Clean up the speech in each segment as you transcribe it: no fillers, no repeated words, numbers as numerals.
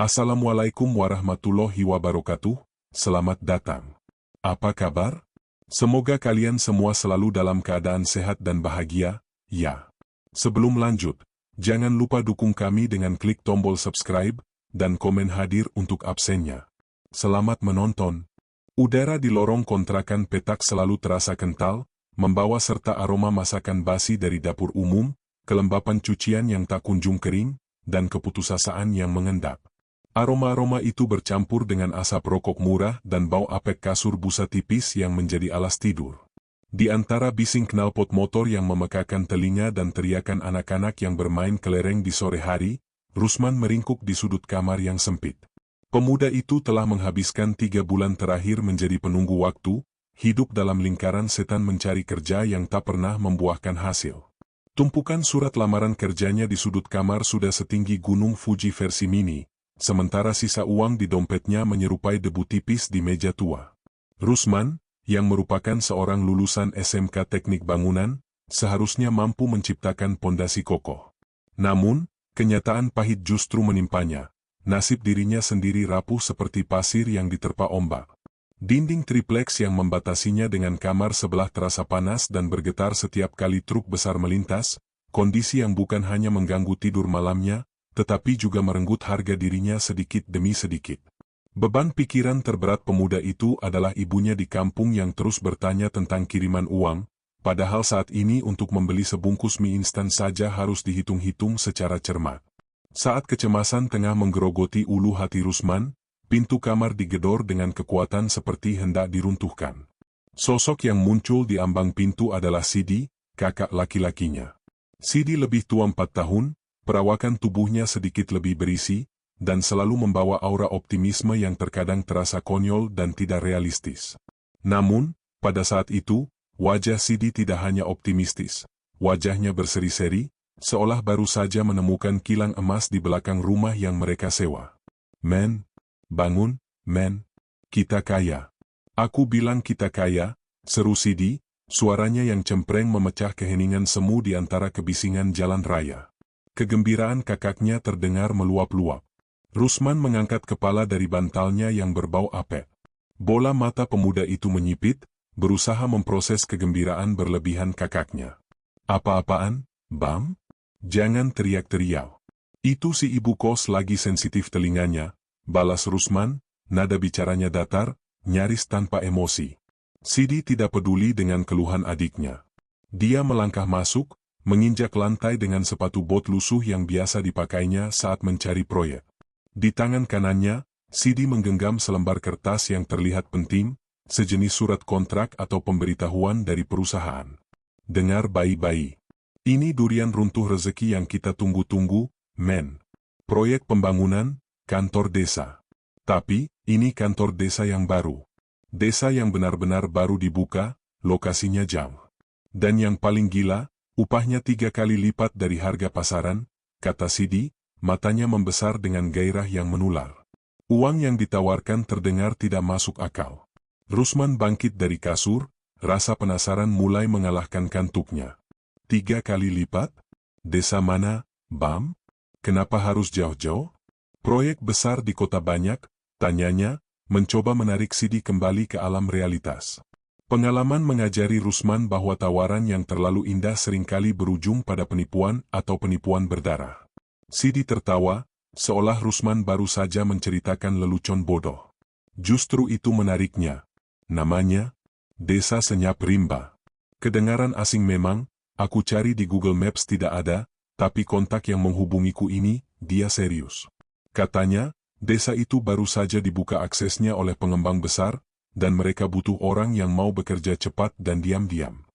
Assalamualaikum warahmatullahi wabarakatuh, selamat datang. Apa kabar? Semoga kalian semua selalu dalam keadaan sehat dan bahagia, ya. Sebelum lanjut, jangan lupa dukung kami dengan klik tombol subscribe dan komen hadir untuk absennya. Selamat menonton. Udara di lorong kontrakan petak selalu terasa kental, membawa serta aroma masakan basi dari dapur umum, kelembapan cucian yang tak kunjung kering, dan keputusasaan yang mengendap. Aroma-aroma itu bercampur dengan asap rokok murah dan bau apek kasur busa tipis yang menjadi alas tidur. Di antara bising knalpot motor yang memekakan telinga dan teriakan anak-anak yang bermain kelereng di sore hari, Rusman meringkuk di sudut kamar yang sempit. Pemuda itu telah menghabiskan 3 bulan terakhir menjadi penunggu waktu, hidup dalam lingkaran setan mencari kerja yang tak pernah membuahkan hasil. Tumpukan surat lamaran kerjanya di sudut kamar sudah setinggi gunung Fuji versi mini, sementara sisa uang di dompetnya menyerupai debu tipis di meja tua. Rusman, yang merupakan seorang lulusan SMK Teknik Bangunan, seharusnya mampu menciptakan pondasi kokoh. Namun, kenyataan pahit justru menimpanya. Nasib dirinya sendiri rapuh seperti pasir yang diterpa ombak. Dinding tripleks yang membatasinya dengan kamar sebelah terasa panas dan bergetar setiap kali truk besar melintas, kondisi yang bukan hanya mengganggu tidur malamnya, tetapi juga merenggut harga dirinya sedikit demi sedikit. Beban pikiran terberat pemuda itu adalah ibunya di kampung yang terus bertanya tentang kiriman uang, padahal saat ini untuk membeli sebungkus mie instan saja harus dihitung-hitung secara cermat. Saat kecemasan tengah menggerogoti ulu hati Rusman, pintu kamar digedor dengan kekuatan seperti hendak diruntuhkan. Sosok yang muncul di ambang pintu adalah Sidi, kakak laki-lakinya. Sidi lebih tua 4 tahun, perawakan tubuhnya sedikit lebih berisi, dan selalu membawa aura optimisme yang terkadang terasa konyol dan tidak realistis. Namun, pada saat itu, wajah Sidi tidak hanya optimistis, wajahnya berseri-seri, seolah baru saja menemukan kilang emas di belakang rumah yang mereka sewa. "Men, bangun, men, kita kaya." "Aku bilang kita kaya," seru Sidi, suaranya yang cempreng memecah keheningan semu di antara kebisingan jalan raya. Kegembiraan kakaknya terdengar meluap-luap. Rusman mengangkat kepala dari bantalnya yang berbau apek. Bola mata pemuda itu menyipit, berusaha memproses kegembiraan berlebihan kakaknya. "Apa-apaan, Bam? Jangan teriak-teriak. Itu si ibu kos lagi sensitif telinganya," balas Rusman, nada bicaranya datar, nyaris tanpa emosi. Sidi tidak peduli dengan keluhan adiknya. Dia melangkah masuk, menginjak lantai dengan sepatu bot lusuh yang biasa dipakainya saat mencari proyek. Di tangan kanannya, Sidi menggenggam selembar kertas yang terlihat penting, sejenis surat kontrak atau pemberitahuan dari perusahaan. "Dengar bayi-bayi. Ini durian runtuh rezeki yang kita tunggu-tunggu, men. Proyek pembangunan, kantor desa. Tapi, ini kantor desa yang baru. Desa yang benar-benar baru dibuka, lokasinya jauh. Dan yang paling gila, upahnya 3 kali lipat dari harga pasaran," kata Sidi, matanya membesar dengan gairah yang menular. Uang yang ditawarkan terdengar tidak masuk akal. Rusman bangkit dari kasur, rasa penasaran mulai mengalahkan kantuknya. 3 kali lipat? Desa mana, Bam? Kenapa harus jauh-jauh? Proyek besar di kota banyak, tanyanya, mencoba menarik Sidi kembali ke alam realitas. Pengalaman mengajari Rusman bahwa tawaran yang terlalu indah seringkali berujung pada penipuan atau penipuan berdarah. Sidi tertawa, seolah Rusman baru saja menceritakan lelucon bodoh. Justru itu menariknya. Namanya, Desa Senyap Rimba. Kedengaran asing memang, aku cari di Google Maps tidak ada, tapi kontak yang menghubungiku ini, dia serius. Katanya, desa itu baru saja dibuka aksesnya oleh pengembang besar, dan mereka butuh orang yang mau bekerja cepat dan diam-diam.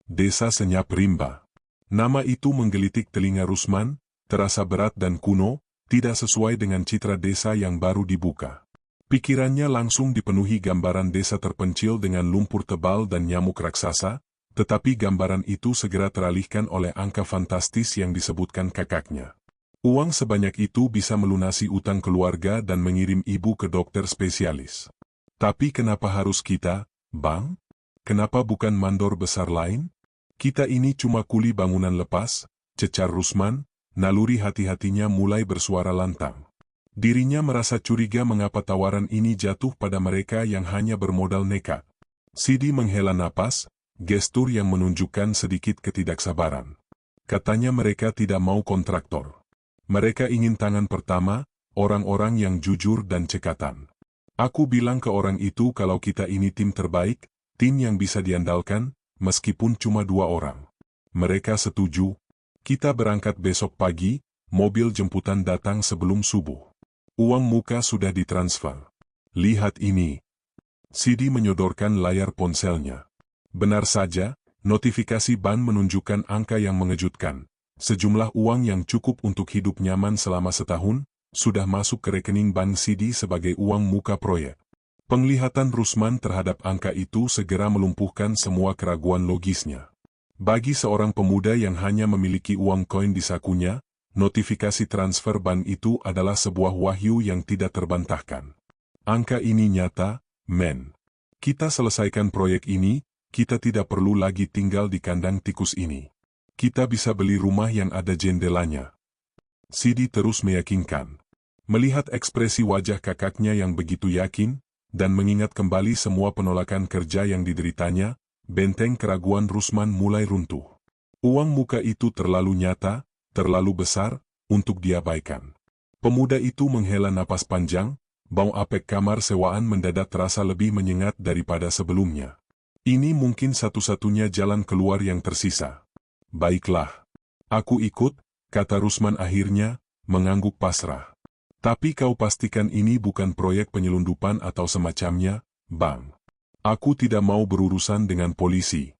Desa Senyap Rimba. Nama itu menggelitik telinga Rusman, terasa berat dan kuno, tidak sesuai dengan citra desa yang baru dibuka. Pikirannya langsung dipenuhi gambaran desa terpencil dengan lumpur tebal dan nyamuk raksasa, tetapi gambaran itu segera teralihkan oleh angka fantastis yang disebutkan kakaknya. Uang sebanyak itu bisa melunasi utang keluarga dan mengirim ibu ke dokter spesialis. Tapi kenapa harus kita, Bang? Kenapa bukan mandor besar lain? Kita ini cuma kuli bangunan lepas, cecar Rusman, naluri hati-hatinya mulai bersuara lantang. Dirinya merasa curiga mengapa tawaran ini jatuh pada mereka yang hanya bermodal nekat. Sidi menghela napas, gestur yang menunjukkan sedikit ketidaksabaran. Katanya mereka tidak mau kontraktor. Mereka ingin tangan pertama, orang-orang yang jujur dan cekatan. Aku bilang ke orang itu kalau kita ini tim terbaik, tim yang bisa diandalkan, meskipun cuma 2 orang. Mereka setuju. Kita berangkat besok pagi, mobil jemputan datang sebelum subuh. Uang muka sudah ditransfer. Lihat ini. Sidi menyodorkan layar ponselnya. Benar saja, notifikasi bank menunjukkan angka yang mengejutkan. Sejumlah uang yang cukup untuk hidup nyaman selama setahun, sudah masuk ke rekening bank Sidi sebagai uang muka proyek. Penglihatan Rusman terhadap angka itu segera melumpuhkan semua keraguan logisnya. Bagi seorang pemuda yang hanya memiliki uang koin di sakunya, notifikasi transfer bank itu adalah sebuah wahyu yang tidak terbantahkan. Angka ini nyata, men. Kita selesaikan proyek ini, kita tidak perlu lagi tinggal di kandang tikus ini. Kita bisa beli rumah yang ada jendelanya. Sidi terus meyakinkan. Melihat ekspresi wajah kakaknya yang begitu yakin, dan mengingat kembali semua penolakan kerja yang dideritanya, benteng keraguan Rusman mulai runtuh. Uang muka itu terlalu nyata, terlalu besar, untuk diabaikan. Pemuda itu menghela napas panjang, bau apek kamar sewaan mendadak terasa lebih menyengat daripada sebelumnya. Ini mungkin satu-satunya jalan keluar yang tersisa. Baiklah. Aku ikut, kata Rusman akhirnya, mengangguk pasrah. Tapi kau pastikan ini bukan proyek penyelundupan atau semacamnya, Bang. Aku tidak mau berurusan dengan polisi.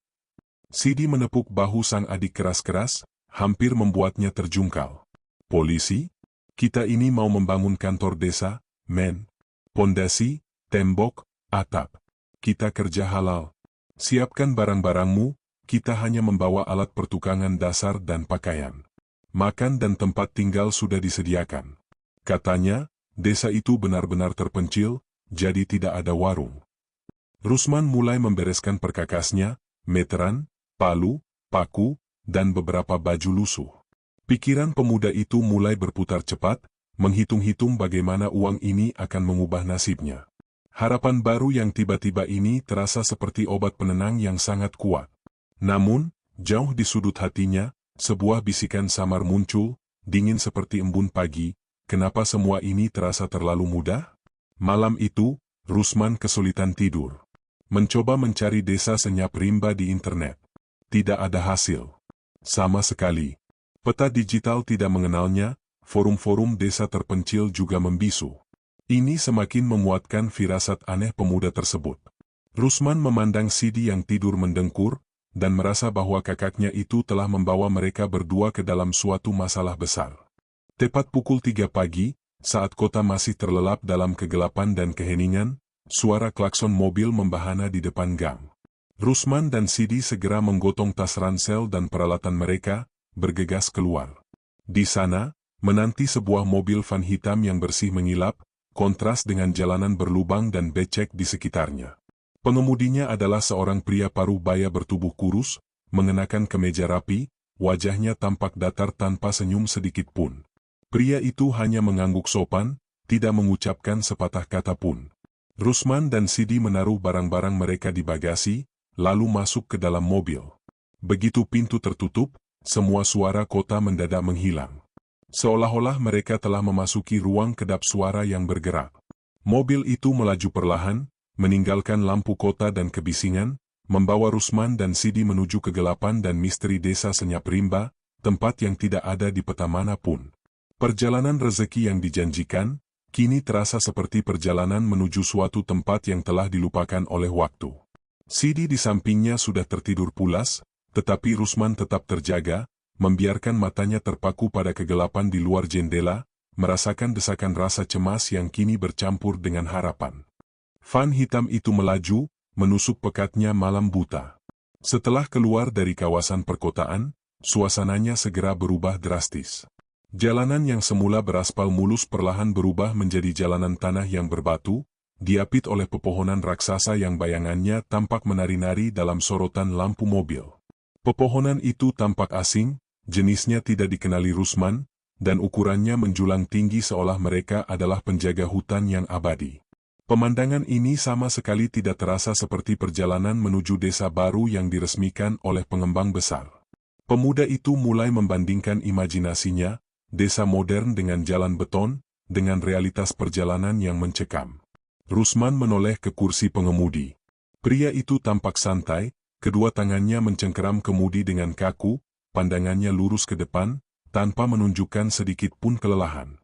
Sidi menepuk bahu sang adik keras-keras, hampir membuatnya terjungkal. Polisi? Kita ini mau membangun kantor desa, men. Pondasi, tembok, atap. Kita kerja halal. Siapkan barang-barangmu, kita hanya membawa alat pertukangan dasar dan pakaian. Makan dan tempat tinggal sudah disediakan. Katanya, desa itu benar-benar terpencil, jadi tidak ada warung. Rusman mulai membereskan perkakasnya, meteran, palu, paku, dan beberapa baju lusuh. Pikiran pemuda itu mulai berputar cepat, menghitung-hitung bagaimana uang ini akan mengubah nasibnya. Harapan baru yang tiba-tiba ini terasa seperti obat penenang yang sangat kuat. Namun, jauh di sudut hatinya, sebuah bisikan samar muncul, dingin seperti embun pagi. Kenapa semua ini terasa terlalu mudah? Malam itu, Rusman kesulitan tidur. Mencoba mencari desa senyap rimba di internet. Tidak ada hasil. Sama sekali. Peta digital tidak mengenalnya, forum-forum desa terpencil juga membisu. Ini semakin menguatkan firasat aneh pemuda tersebut. Rusman memandang Sidi yang tidur mendengkur, dan merasa bahwa kakaknya itu telah membawa mereka berdua ke dalam suatu masalah besar. Tepat pukul 3 pagi, saat kota masih terlelap dalam kegelapan dan keheningan, suara klakson mobil membahana di depan gang. Rusman dan Sidi segera menggotong tas ransel dan peralatan mereka, bergegas keluar. Di sana, menanti sebuah mobil van hitam yang bersih mengilap, kontras dengan jalanan berlubang dan becek di sekitarnya. Pengemudinya adalah seorang pria paruh baya bertubuh kurus, mengenakan kemeja rapi, wajahnya tampak datar tanpa senyum sedikit pun. Pria itu hanya mengangguk sopan, tidak mengucapkan sepatah kata pun. Rusman dan Sidi menaruh barang-barang mereka di bagasi, lalu masuk ke dalam mobil. Begitu pintu tertutup, semua suara kota mendadak menghilang. Seolah-olah mereka telah memasuki ruang kedap suara yang bergerak. Mobil itu melaju perlahan, meninggalkan lampu kota dan kebisingan, membawa Rusman dan Sidi menuju kegelapan dan misteri desa senyap rimba, tempat yang tidak ada di peta manapun. Perjalanan rezeki yang dijanjikan, kini terasa seperti perjalanan menuju suatu tempat yang telah dilupakan oleh waktu. Sidi di sampingnya sudah tertidur pulas, tetapi Rusman tetap terjaga, membiarkan matanya terpaku pada kegelapan di luar jendela, merasakan desakan rasa cemas yang kini bercampur dengan harapan. Van hitam itu melaju, menusuk pekatnya malam buta. Setelah keluar dari kawasan perkotaan, suasananya segera berubah drastis. Jalanan yang semula beraspal mulus perlahan berubah menjadi jalanan tanah yang berbatu, diapit oleh pepohonan raksasa yang bayangannya tampak menari-nari dalam sorotan lampu mobil. Pepohonan itu tampak asing, jenisnya tidak dikenali Rusman, dan ukurannya menjulang tinggi seolah mereka adalah penjaga hutan yang abadi. Pemandangan ini sama sekali tidak terasa seperti perjalanan menuju desa baru yang diresmikan oleh pengembang besar. Pemuda itu mulai membandingkan imajinasinya, desa modern dengan jalan beton, dengan realitas perjalanan yang mencekam. Rusman menoleh ke kursi pengemudi. Pria itu tampak santai, kedua tangannya mencengkeram kemudi dengan kaku, pandangannya lurus ke depan, tanpa menunjukkan sedikit pun kelelahan.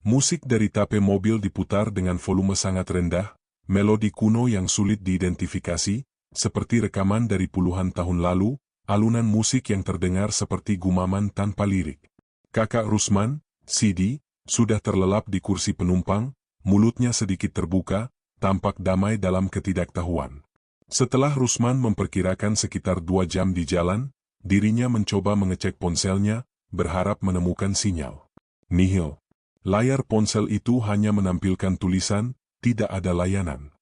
Musik dari tape mobil diputar dengan volume sangat rendah, melodi kuno yang sulit diidentifikasi, seperti rekaman dari puluhan tahun lalu, alunan musik yang terdengar seperti gumaman tanpa lirik. Kakak Rusman, Sidi, sudah terlelap di kursi penumpang, mulutnya sedikit terbuka, tampak damai dalam ketidaktahuan. Setelah Rusman memperkirakan sekitar 2 jam di jalan, dirinya mencoba mengecek ponselnya, berharap menemukan sinyal. Nihil. Layar ponsel itu hanya menampilkan tulisan, tidak ada layanan.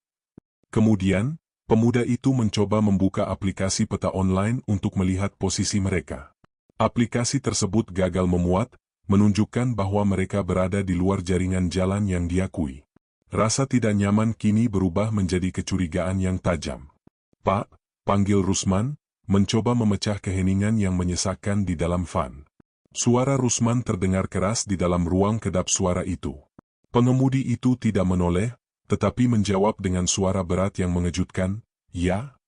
Kemudian, pemuda itu mencoba membuka aplikasi peta online untuk melihat posisi mereka. Aplikasi tersebut gagal memuat, menunjukkan bahwa mereka berada di luar jaringan jalan yang diakui. Rasa tidak nyaman kini berubah menjadi kecurigaan yang tajam. "Pak," panggil Rusman, mencoba memecah keheningan yang menyesakkan di dalam van. Suara Rusman terdengar keras di dalam ruang kedap suara itu. Pengemudi itu tidak menoleh, tetapi menjawab dengan suara berat yang mengejutkan, "Ya?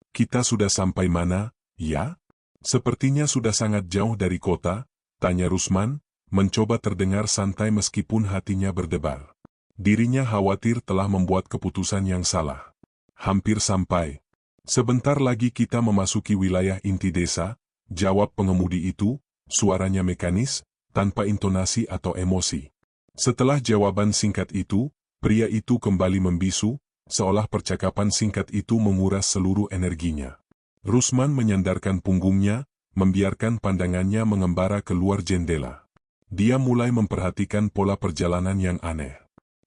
Kita sudah sampai mana, ya?" "Sepertinya sudah sangat jauh dari kota," tanya Rusman, mencoba terdengar santai meskipun hatinya berdebar. Dirinya khawatir telah membuat keputusan yang salah. "Hampir sampai. Sebentar lagi kita memasuki wilayah inti desa," jawab pengemudi itu. Suaranya mekanis, tanpa intonasi atau emosi. Setelah jawaban singkat itu, pria itu kembali membisu, seolah percakapan singkat itu menguras seluruh energinya. Rusman menyandarkan punggungnya, membiarkan pandangannya mengembara keluar jendela. Dia mulai memperhatikan pola perjalanan yang aneh.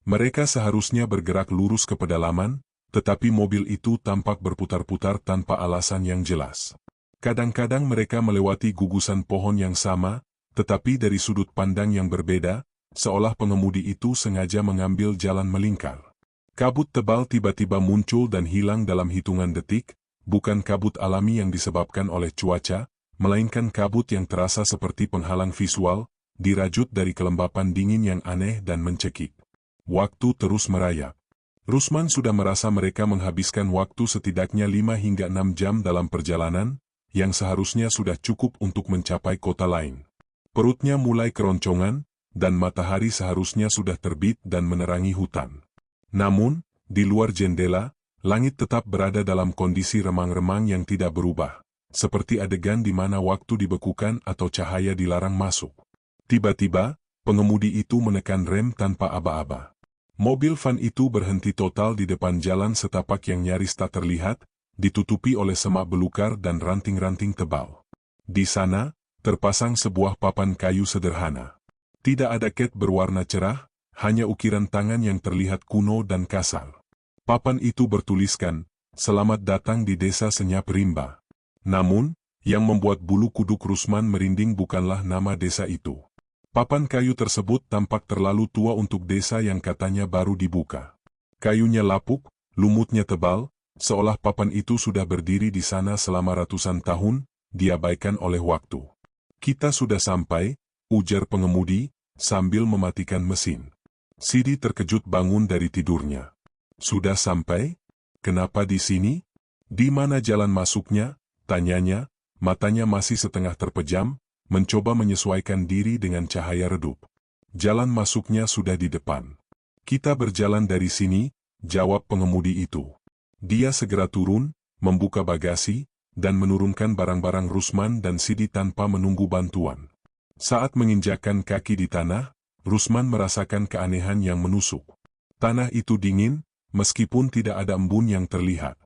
Mereka seharusnya bergerak lurus ke pedalaman, tetapi mobil itu tampak berputar-putar tanpa alasan yang jelas. Kadang-kadang mereka melewati gugusan pohon yang sama, tetapi dari sudut pandang yang berbeda, seolah pengemudi itu sengaja mengambil jalan melingkar. Kabut tebal tiba-tiba muncul dan hilang dalam hitungan detik, bukan kabut alami yang disebabkan oleh cuaca, melainkan kabut yang terasa seperti penghalang visual, dirajut dari kelembapan dingin yang aneh dan mencekik. Waktu terus merayap. Rusman sudah merasa mereka menghabiskan waktu setidaknya 5 hingga 6 jam dalam perjalanan, yang seharusnya sudah cukup untuk mencapai kota lain. Perutnya mulai keroncongan, dan matahari seharusnya sudah terbit dan menerangi hutan. Namun, di luar jendela, langit tetap berada dalam kondisi remang-remang yang tidak berubah, seperti adegan di mana waktu dibekukan atau cahaya dilarang masuk. Tiba-tiba, pengemudi itu menekan rem tanpa aba-aba. Mobil van itu berhenti total di depan jalan setapak yang nyaris tak terlihat, ditutupi oleh semak belukar dan ranting-ranting tebal. Di sana, terpasang sebuah papan kayu sederhana. Tidak ada cat berwarna cerah, hanya ukiran tangan yang terlihat kuno dan kasar. Papan itu bertuliskan, "Selamat datang di desa Senyap Rimba." Namun, yang membuat bulu kuduk Rusman merinding bukanlah nama desa itu. Papan kayu tersebut tampak terlalu tua untuk desa yang katanya baru dibuka. Kayunya lapuk, lumutnya tebal, seolah papan itu sudah berdiri di sana selama ratusan tahun, diabaikan oleh waktu. "Kita sudah sampai," ujar pengemudi, sambil mematikan mesin. Sidi terkejut bangun dari tidurnya. "Sudah sampai? Kenapa di sini? Di mana jalan masuknya?" tanyanya, matanya masih setengah terpejam, mencoba menyesuaikan diri dengan cahaya redup. "Jalan masuknya sudah di depan. Kita berjalan dari sini," jawab pengemudi itu. Dia segera turun, membuka bagasi, dan menurunkan barang-barang Rusman dan Sidi tanpa menunggu bantuan. Saat menginjakkan kaki di tanah, Rusman merasakan keanehan yang menusuk. Tanah itu dingin, meskipun tidak ada embun yang terlihat.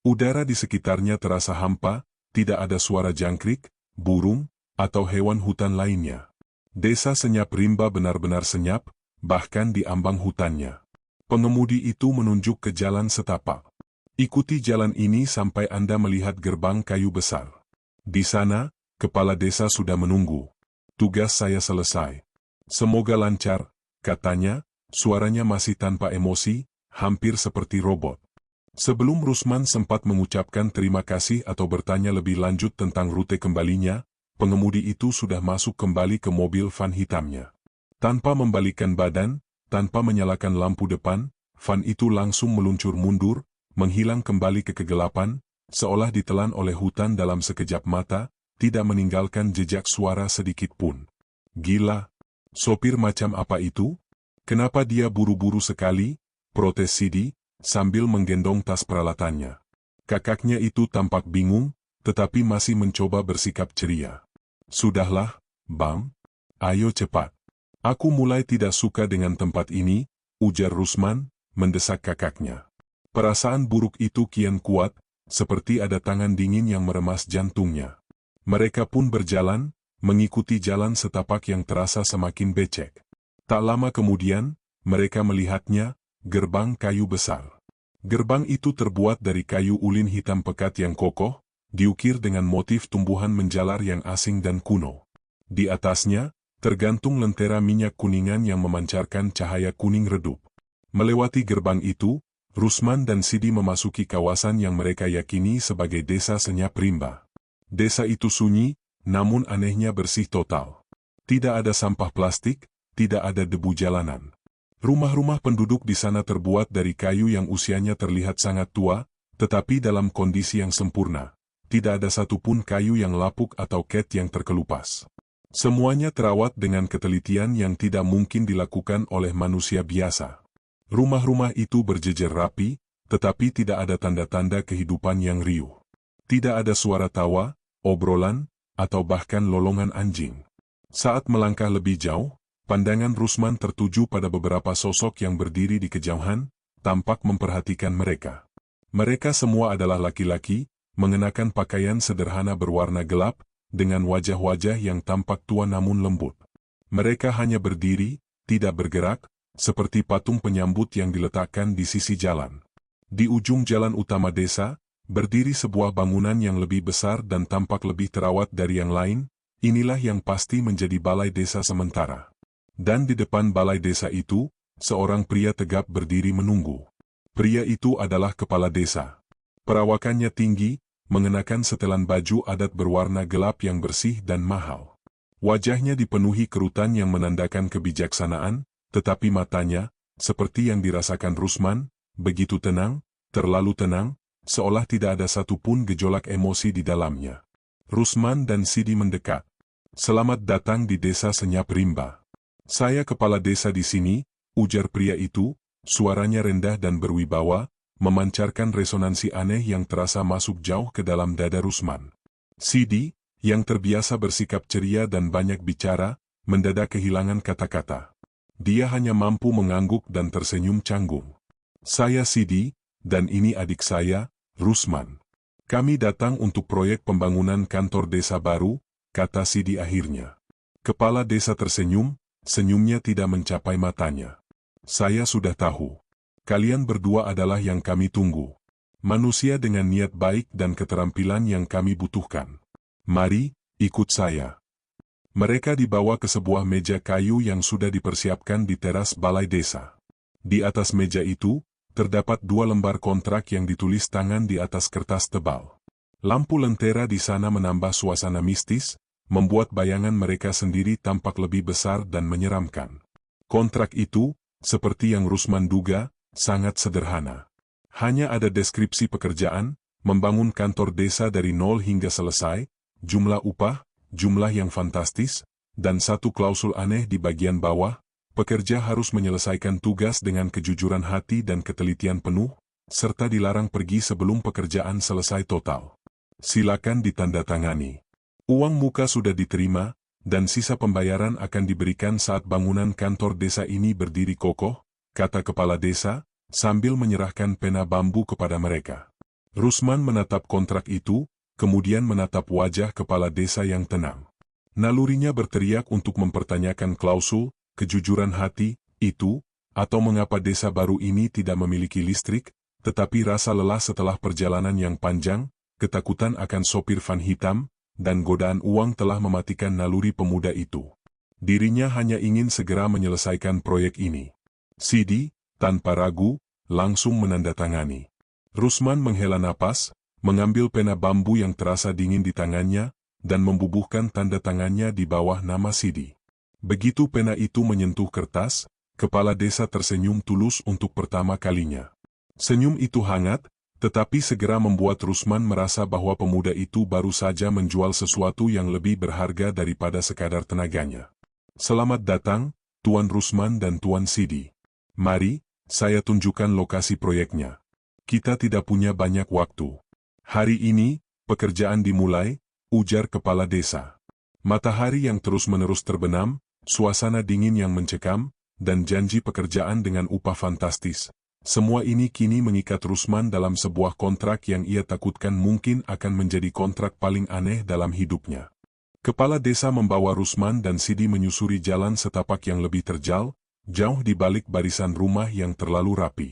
Udara di sekitarnya terasa hampa, tidak ada suara jangkrik, burung, atau hewan hutan lainnya. Desa Senyap Rimba benar-benar senyap, bahkan di ambang hutannya. Pengemudi itu menunjuk ke jalan setapak. "Ikuti jalan ini sampai Anda melihat gerbang kayu besar. Di sana, kepala desa sudah menunggu. Tugas saya selesai." Semoga lancar, katanya, suaranya masih tanpa emosi, hampir seperti robot. Sebelum Rusman sempat mengucapkan terima kasih atau bertanya lebih lanjut tentang rute kembalinya, pengemudi itu sudah masuk kembali ke mobil van hitamnya. Tanpa membalikkan badan, tanpa menyalakan lampu depan, van itu langsung meluncur mundur, menghilang kembali ke kegelapan, seolah ditelan oleh hutan dalam sekejap mata, tidak meninggalkan jejak suara sedikit pun. Gila! Sopir macam apa itu? Kenapa dia buru-buru sekali? Protes Sidi, sambil menggendong tas peralatannya. Kakaknya itu tampak bingung, tetapi masih mencoba bersikap ceria. Sudahlah, Bang. Ayo cepat. Aku mulai tidak suka dengan tempat ini, ujar Rusman, mendesak kakaknya. Perasaan buruk itu kian kuat, seperti ada tangan dingin yang meremas jantungnya. Mereka pun berjalan, mengikuti jalan setapak yang terasa semakin becek. Tak lama kemudian, mereka melihatnya, gerbang kayu besar. Gerbang itu terbuat dari kayu ulin hitam pekat yang kokoh, diukir dengan motif tumbuhan menjalar yang asing dan kuno. Di atasnya, tergantung lentera minyak kuningan yang memancarkan cahaya kuning redup. Melewati gerbang itu, Rusman dan Sidi memasuki kawasan yang mereka yakini sebagai desa Senyap Rimba. Desa itu sunyi, namun anehnya bersih total. Tidak ada sampah plastik, tidak ada debu jalanan. Rumah-rumah penduduk di sana terbuat dari kayu yang usianya terlihat sangat tua, tetapi dalam kondisi yang sempurna. Tidak ada satupun kayu yang lapuk atau cat yang terkelupas. Semuanya terawat dengan ketelitian yang tidak mungkin dilakukan oleh manusia biasa. Rumah-rumah itu berjejer rapi, tetapi tidak ada tanda-tanda kehidupan yang riuh. Tidak ada suara tawa, obrolan, atau bahkan lolongan anjing. Saat melangkah lebih jauh, pandangan Rusman tertuju pada beberapa sosok yang berdiri di kejauhan, tampak memperhatikan mereka. Mereka semua adalah laki-laki, mengenakan pakaian sederhana berwarna gelap, dengan wajah-wajah yang tampak tua namun lembut. Mereka hanya berdiri, tidak bergerak, seperti patung penyambut yang diletakkan di sisi jalan. Di ujung jalan utama desa, berdiri sebuah bangunan yang lebih besar dan tampak lebih terawat dari yang lain, inilah yang pasti menjadi balai desa sementara. Dan di depan balai desa itu, seorang pria tegap berdiri menunggu. Pria itu adalah kepala desa. Perawakannya tinggi, mengenakan setelan baju adat berwarna gelap yang bersih dan mahal. Wajahnya dipenuhi kerutan yang menandakan kebijaksanaan, tetapi matanya, seperti yang dirasakan Rusman, begitu tenang, terlalu tenang, seolah tidak ada satupun gejolak emosi di dalamnya. Rusman dan Sidi mendekat. Selamat datang di desa Senyap Rimba. Saya kepala desa di sini, ujar pria itu, suaranya rendah dan berwibawa, memancarkan resonansi aneh yang terasa masuk jauh ke dalam dada Rusman. Sidi, yang terbiasa bersikap ceria dan banyak bicara, mendadak kehilangan kata-kata. Dia hanya mampu mengangguk dan tersenyum canggung. Saya Sidi, dan ini adik saya, Rusman. Kami datang untuk proyek pembangunan kantor desa baru, kata Sidi akhirnya. Kepala desa tersenyum, senyumnya tidak mencapai matanya. Saya sudah tahu. Kalian berdua adalah yang kami tunggu. Manusia dengan niat baik dan keterampilan yang kami butuhkan. Mari, ikut saya. Mereka dibawa ke sebuah meja kayu yang sudah dipersiapkan di teras balai desa. Di atas meja itu, terdapat 2 lembar kontrak yang ditulis tangan di atas kertas tebal. Lampu lentera di sana menambah suasana mistis, membuat bayangan mereka sendiri tampak lebih besar dan menyeramkan. Kontrak itu, seperti yang Rusman duga, sangat sederhana. Hanya ada deskripsi pekerjaan, membangun kantor desa dari nol hingga selesai, jumlah upah, jumlah yang fantastis, dan satu klausul aneh di bagian bawah, pekerja harus menyelesaikan tugas dengan kejujuran hati dan ketelitian penuh, serta dilarang pergi sebelum pekerjaan selesai total. Silakan ditandatangani. Uang muka sudah diterima, dan sisa pembayaran akan diberikan saat bangunan kantor desa ini berdiri kokoh, kata kepala desa, sambil menyerahkan pena bambu kepada mereka. Rusman menatap kontrak itu, kemudian menatap wajah kepala desa yang tenang. Nalurinya berteriak untuk mempertanyakan klausul, kejujuran hati, itu, atau mengapa desa baru ini tidak memiliki listrik, tetapi rasa lelah setelah perjalanan yang panjang, ketakutan akan sopir van hitam, dan godaan uang telah mematikan naluri pemuda itu. Dirinya hanya ingin segera menyelesaikan proyek ini. Sidi, tanpa ragu, langsung menandatangani. Rusman menghela napas, mengambil pena bambu yang terasa dingin di tangannya, dan membubuhkan tanda tangannya di bawah nama Sidi. Begitu pena itu menyentuh kertas, kepala desa tersenyum tulus untuk pertama kalinya. Senyum itu hangat, tetapi segera membuat Rusman merasa bahwa pemuda itu baru saja menjual sesuatu yang lebih berharga daripada sekadar tenaganya. Selamat datang, Tuan Rusman dan Tuan Sidi. Mari, saya tunjukkan lokasi proyeknya. Kita tidak punya banyak waktu. Hari ini, pekerjaan dimulai, ujar kepala desa. Matahari yang terus-menerus terbenam, suasana dingin yang mencekam, dan janji pekerjaan dengan upah fantastis. Semua ini kini mengikat Rusman dalam sebuah kontrak yang ia takutkan mungkin akan menjadi kontrak paling aneh dalam hidupnya. Kepala desa membawa Rusman dan Sidi menyusuri jalan setapak yang lebih terjal, jauh di balik barisan rumah yang terlalu rapi.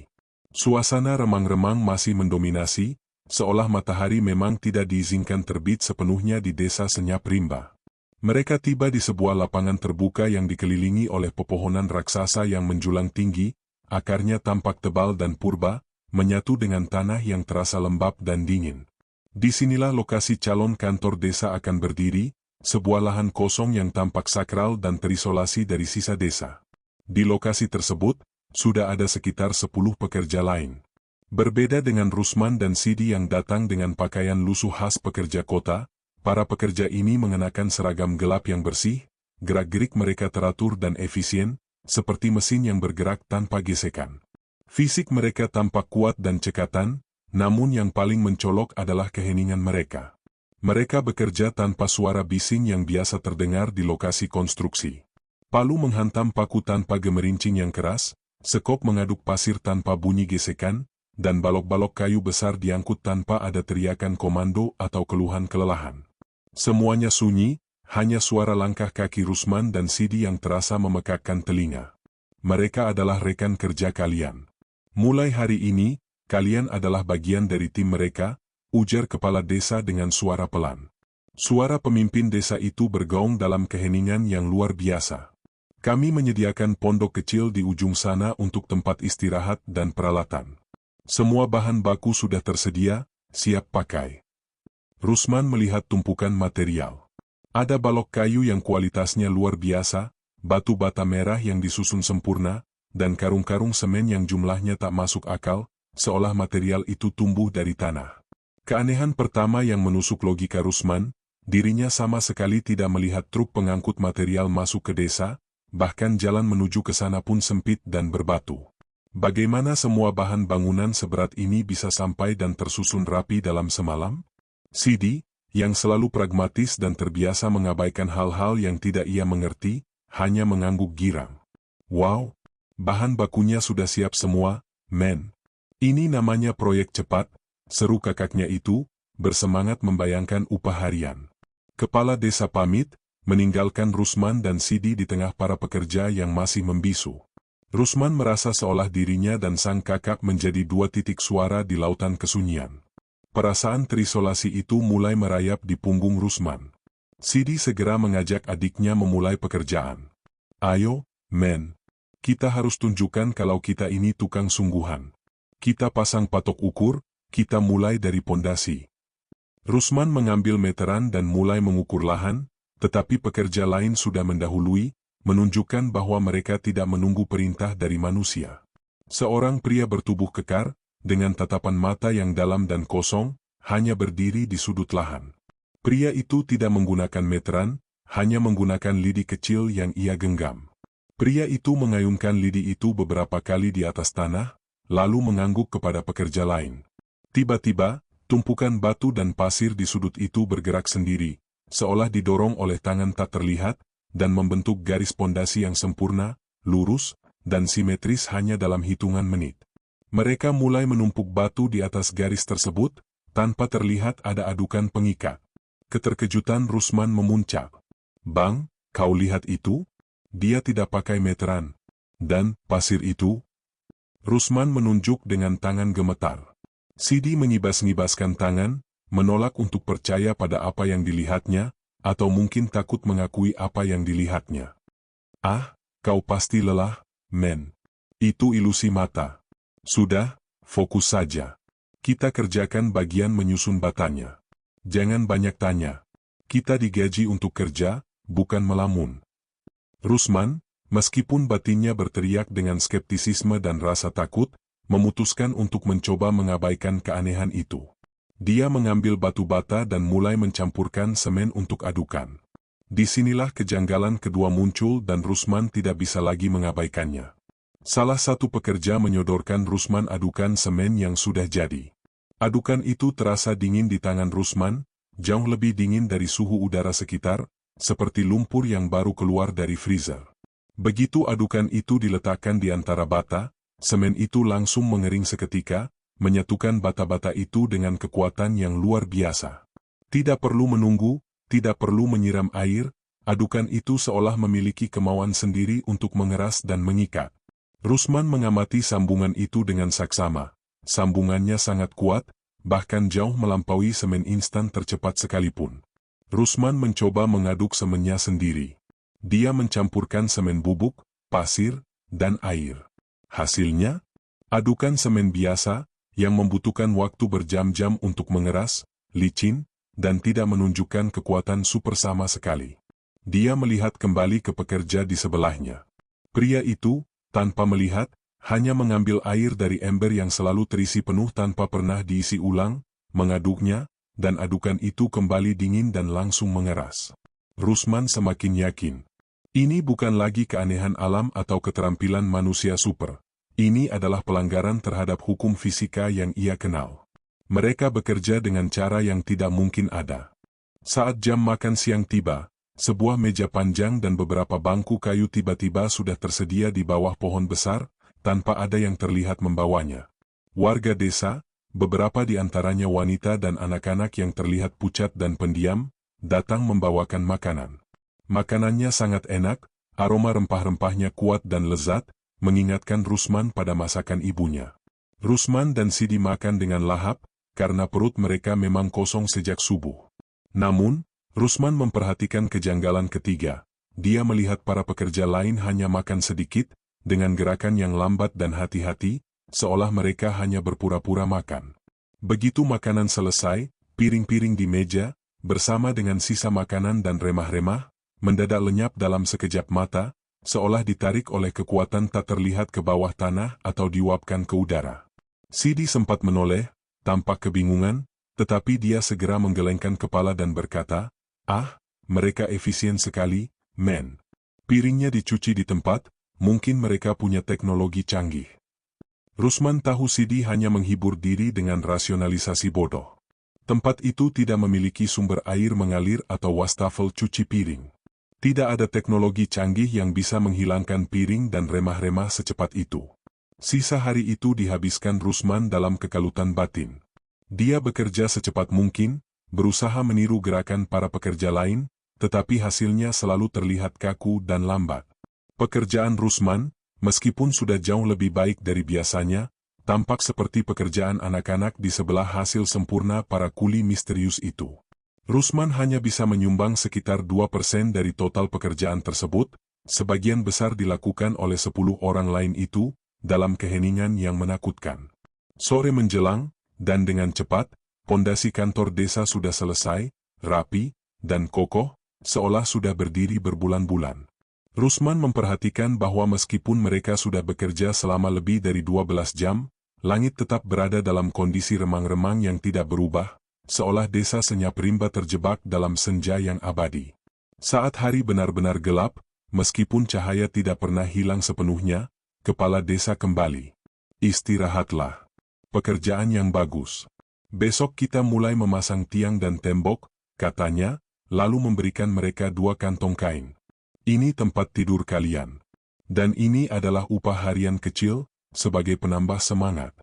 Suasana remang-remang masih mendominasi, seolah matahari memang tidak diizinkan terbit sepenuhnya di desa Senyap Rimba. Mereka tiba di sebuah lapangan terbuka yang dikelilingi oleh pepohonan raksasa yang menjulang tinggi, akarnya tampak tebal dan purba, menyatu dengan tanah yang terasa lembab dan dingin. Disinilah lokasi calon kantor desa akan berdiri, sebuah lahan kosong yang tampak sakral dan terisolasi dari sisa desa. Di lokasi tersebut, sudah ada sekitar 10 pekerja lain. Berbeda dengan Rusman dan Sidi yang datang dengan pakaian lusuh khas pekerja kota, para pekerja ini mengenakan seragam gelap yang bersih, gerak-gerik mereka teratur dan efisien, seperti mesin yang bergerak tanpa gesekan. Fisik mereka tampak kuat dan cekatan, namun yang paling mencolok adalah keheningan mereka. Mereka bekerja tanpa suara bising yang biasa terdengar di lokasi konstruksi. Palu menghantam paku tanpa gemerincing yang keras, sekop mengaduk pasir tanpa bunyi gesekan, dan balok-balok kayu besar diangkut tanpa ada teriakan komando atau keluhan kelelahan. Semuanya sunyi, hanya suara langkah kaki Rusman dan Sidi yang terasa memekakkan telinga. Mereka adalah rekan kerja kalian. Mulai hari ini, kalian adalah bagian dari tim mereka, ujar kepala desa dengan suara pelan. Suara pemimpin desa itu bergaung dalam keheningan yang luar biasa. Kami menyediakan pondok kecil di ujung sana untuk tempat istirahat dan peralatan. Semua bahan baku sudah tersedia, siap pakai. Rusman melihat tumpukan material. Ada balok kayu yang kualitasnya luar biasa, batu bata merah yang disusun sempurna, dan karung-karung semen yang jumlahnya tak masuk akal, seolah material itu tumbuh dari tanah. Keanehan pertama yang menusuk logika Rusman, dirinya sama sekali tidak melihat truk pengangkut material masuk ke desa, bahkan jalan menuju ke sana pun sempit dan berbatu. Bagaimana semua bahan bangunan seberat ini bisa sampai dan tersusun rapi dalam semalam? Sidi, yang selalu pragmatis dan terbiasa mengabaikan hal-hal yang tidak ia mengerti, hanya mengangguk girang. Wow, bahan bakunya sudah siap semua, men. Ini namanya proyek cepat, seru kakaknya itu, bersemangat membayangkan upah harian. Kepala desa pamit, meninggalkan Rusman dan Sidi di tengah para pekerja yang masih membisu. Rusman merasa seolah dirinya dan sang kakak menjadi dua titik suara di lautan kesunyian. Perasaan terisolasi itu mulai merayap di punggung Rusman. Sidi segera mengajak adiknya memulai pekerjaan. Ayo, men. Kita harus tunjukkan kalau kita ini tukang sungguhan. Kita pasang patok ukur, kita mulai dari pondasi. Rusman mengambil meteran dan mulai mengukur lahan, tetapi pekerja lain sudah mendahului, menunjukkan bahwa mereka tidak menunggu perintah dari manusia. Seorang pria bertubuh kekar, dengan tatapan mata yang dalam dan kosong, hanya berdiri di sudut lahan. Pria itu tidak menggunakan meteran, hanya menggunakan lidi kecil yang ia genggam. Pria itu mengayunkan lidi itu beberapa kali di atas tanah, lalu mengangguk kepada pekerja lain. Tiba-tiba, tumpukan batu dan pasir di sudut itu bergerak sendiri, seolah didorong oleh tangan tak terlihat, dan membentuk garis pondasi yang sempurna, lurus, dan simetris hanya dalam hitungan menit. Mereka mulai menumpuk batu di atas garis tersebut, tanpa terlihat ada adukan pengikat. Keterkejutan Rusman memuncak. Bang, kau lihat itu? Dia tidak pakai meteran. Dan, pasir itu? Rusman menunjuk dengan tangan gemetar. Sidi mengibas-ngibaskan tangan, menolak untuk percaya pada apa yang dilihatnya, atau mungkin takut mengakui apa yang dilihatnya. Ah, kau pasti lelah, men. Itu ilusi mata. Sudah, fokus saja. Kita kerjakan bagian menyusun batanya. Jangan banyak tanya. Kita digaji untuk kerja, bukan melamun. Rusman, meskipun batinnya berteriak dengan skeptisisme dan rasa takut, memutuskan untuk mencoba mengabaikan keanehan itu. Dia mengambil batu bata dan mulai mencampurkan semen untuk adukan. Disinilah kejanggalan kedua muncul dan Rusman tidak bisa lagi mengabaikannya. Salah satu pekerja menyodorkan Rusman adukan semen yang sudah jadi. Adukan itu terasa dingin di tangan Rusman, jauh lebih dingin dari suhu udara sekitar, seperti lumpur yang baru keluar dari freezer. Begitu adukan itu diletakkan di antara bata, semen itu langsung mengering seketika, menyatukan bata-bata itu dengan kekuatan yang luar biasa. Tidak perlu menunggu, tidak perlu menyiram air, adukan itu seolah memiliki kemauan sendiri untuk mengeras dan mengikat. Rusman mengamati sambungan itu dengan saksama. Sambungannya sangat kuat, bahkan jauh melampaui semen instan tercepat sekalipun. Rusman mencoba mengaduk semennya sendiri. Dia mencampurkan semen bubuk, pasir, dan air. Hasilnya, adukan semen biasa, yang membutuhkan waktu berjam-jam untuk mengeras, licin, dan tidak menunjukkan kekuatan super sama sekali. Dia melihat kembali ke pekerja di sebelahnya. Pria itu, tanpa melihat, hanya mengambil air dari ember yang selalu terisi penuh tanpa pernah diisi ulang, mengaduknya, dan adukan itu kembali dingin dan langsung mengeras. Rusman semakin yakin. Ini bukan lagi keanehan alam atau keterampilan manusia super. Ini adalah pelanggaran terhadap hukum fisika yang ia kenal. Mereka bekerja dengan cara yang tidak mungkin ada. Saat jam makan siang tiba, sebuah meja panjang dan beberapa bangku kayu tiba-tiba sudah tersedia di bawah pohon besar, tanpa ada yang terlihat membawanya. Warga desa, beberapa di antaranya wanita dan anak-anak yang terlihat pucat dan pendiam, datang membawakan makanan. Makanannya sangat enak, aroma rempah-rempahnya kuat dan lezat, mengingatkan Rusman pada masakan ibunya. Rusman dan Sidi makan dengan lahap, karena perut mereka memang kosong sejak subuh. Namun, Rusman memperhatikan kejanggalan ketiga. Dia melihat para pekerja lain hanya makan sedikit, dengan gerakan yang lambat dan hati-hati, seolah mereka hanya berpura-pura makan. Begitu makanan selesai, piring-piring di meja, bersama dengan sisa makanan dan remah-remah, mendadak lenyap dalam sekejap mata, seolah ditarik oleh kekuatan tak terlihat ke bawah tanah atau diuapkan ke udara. Sidi sempat menoleh, tampak kebingungan, tetapi dia segera menggelengkan kepala dan berkata, "Ah, mereka efisien sekali, men. Piringnya dicuci di tempat, mungkin mereka punya teknologi canggih." Rusman tahu Sidi hanya menghibur diri dengan rasionalisasi bodoh. Tempat itu tidak memiliki sumber air mengalir atau wastafel cuci piring. Tidak ada teknologi canggih yang bisa menghilangkan piring dan remah-remah secepat itu. Sisa hari itu dihabiskan Rusman dalam kekalutan batin. Dia bekerja secepat mungkin, berusaha meniru gerakan para pekerja lain, tetapi hasilnya selalu terlihat kaku dan lambat. Pekerjaan Rusman, meskipun sudah jauh lebih baik dari biasanya, tampak seperti pekerjaan anak-anak di sebelah hasil sempurna para kuli misterius itu. Rusman hanya bisa menyumbang sekitar 2% dari total pekerjaan tersebut, sebagian besar dilakukan oleh 10 orang lain itu, dalam keheningan yang menakutkan. Sore menjelang, dan dengan cepat, pondasi kantor desa sudah selesai, rapi, dan kokoh, seolah sudah berdiri berbulan-bulan. Rusman memperhatikan bahwa meskipun mereka sudah bekerja selama lebih dari 12 jam, langit tetap berada dalam kondisi remang-remang yang tidak berubah, seolah desa senyap rimba terjebak dalam senja yang abadi. Saat hari benar-benar gelap, meskipun cahaya tidak pernah hilang sepenuhnya, kepala desa kembali. "Istirahatlah. Pekerjaan yang bagus. Besok kita mulai memasang tiang dan tembok," katanya, lalu memberikan mereka 2 kantong kain. "Ini tempat tidur kalian. Dan ini adalah upah harian kecil, sebagai penambah semangat."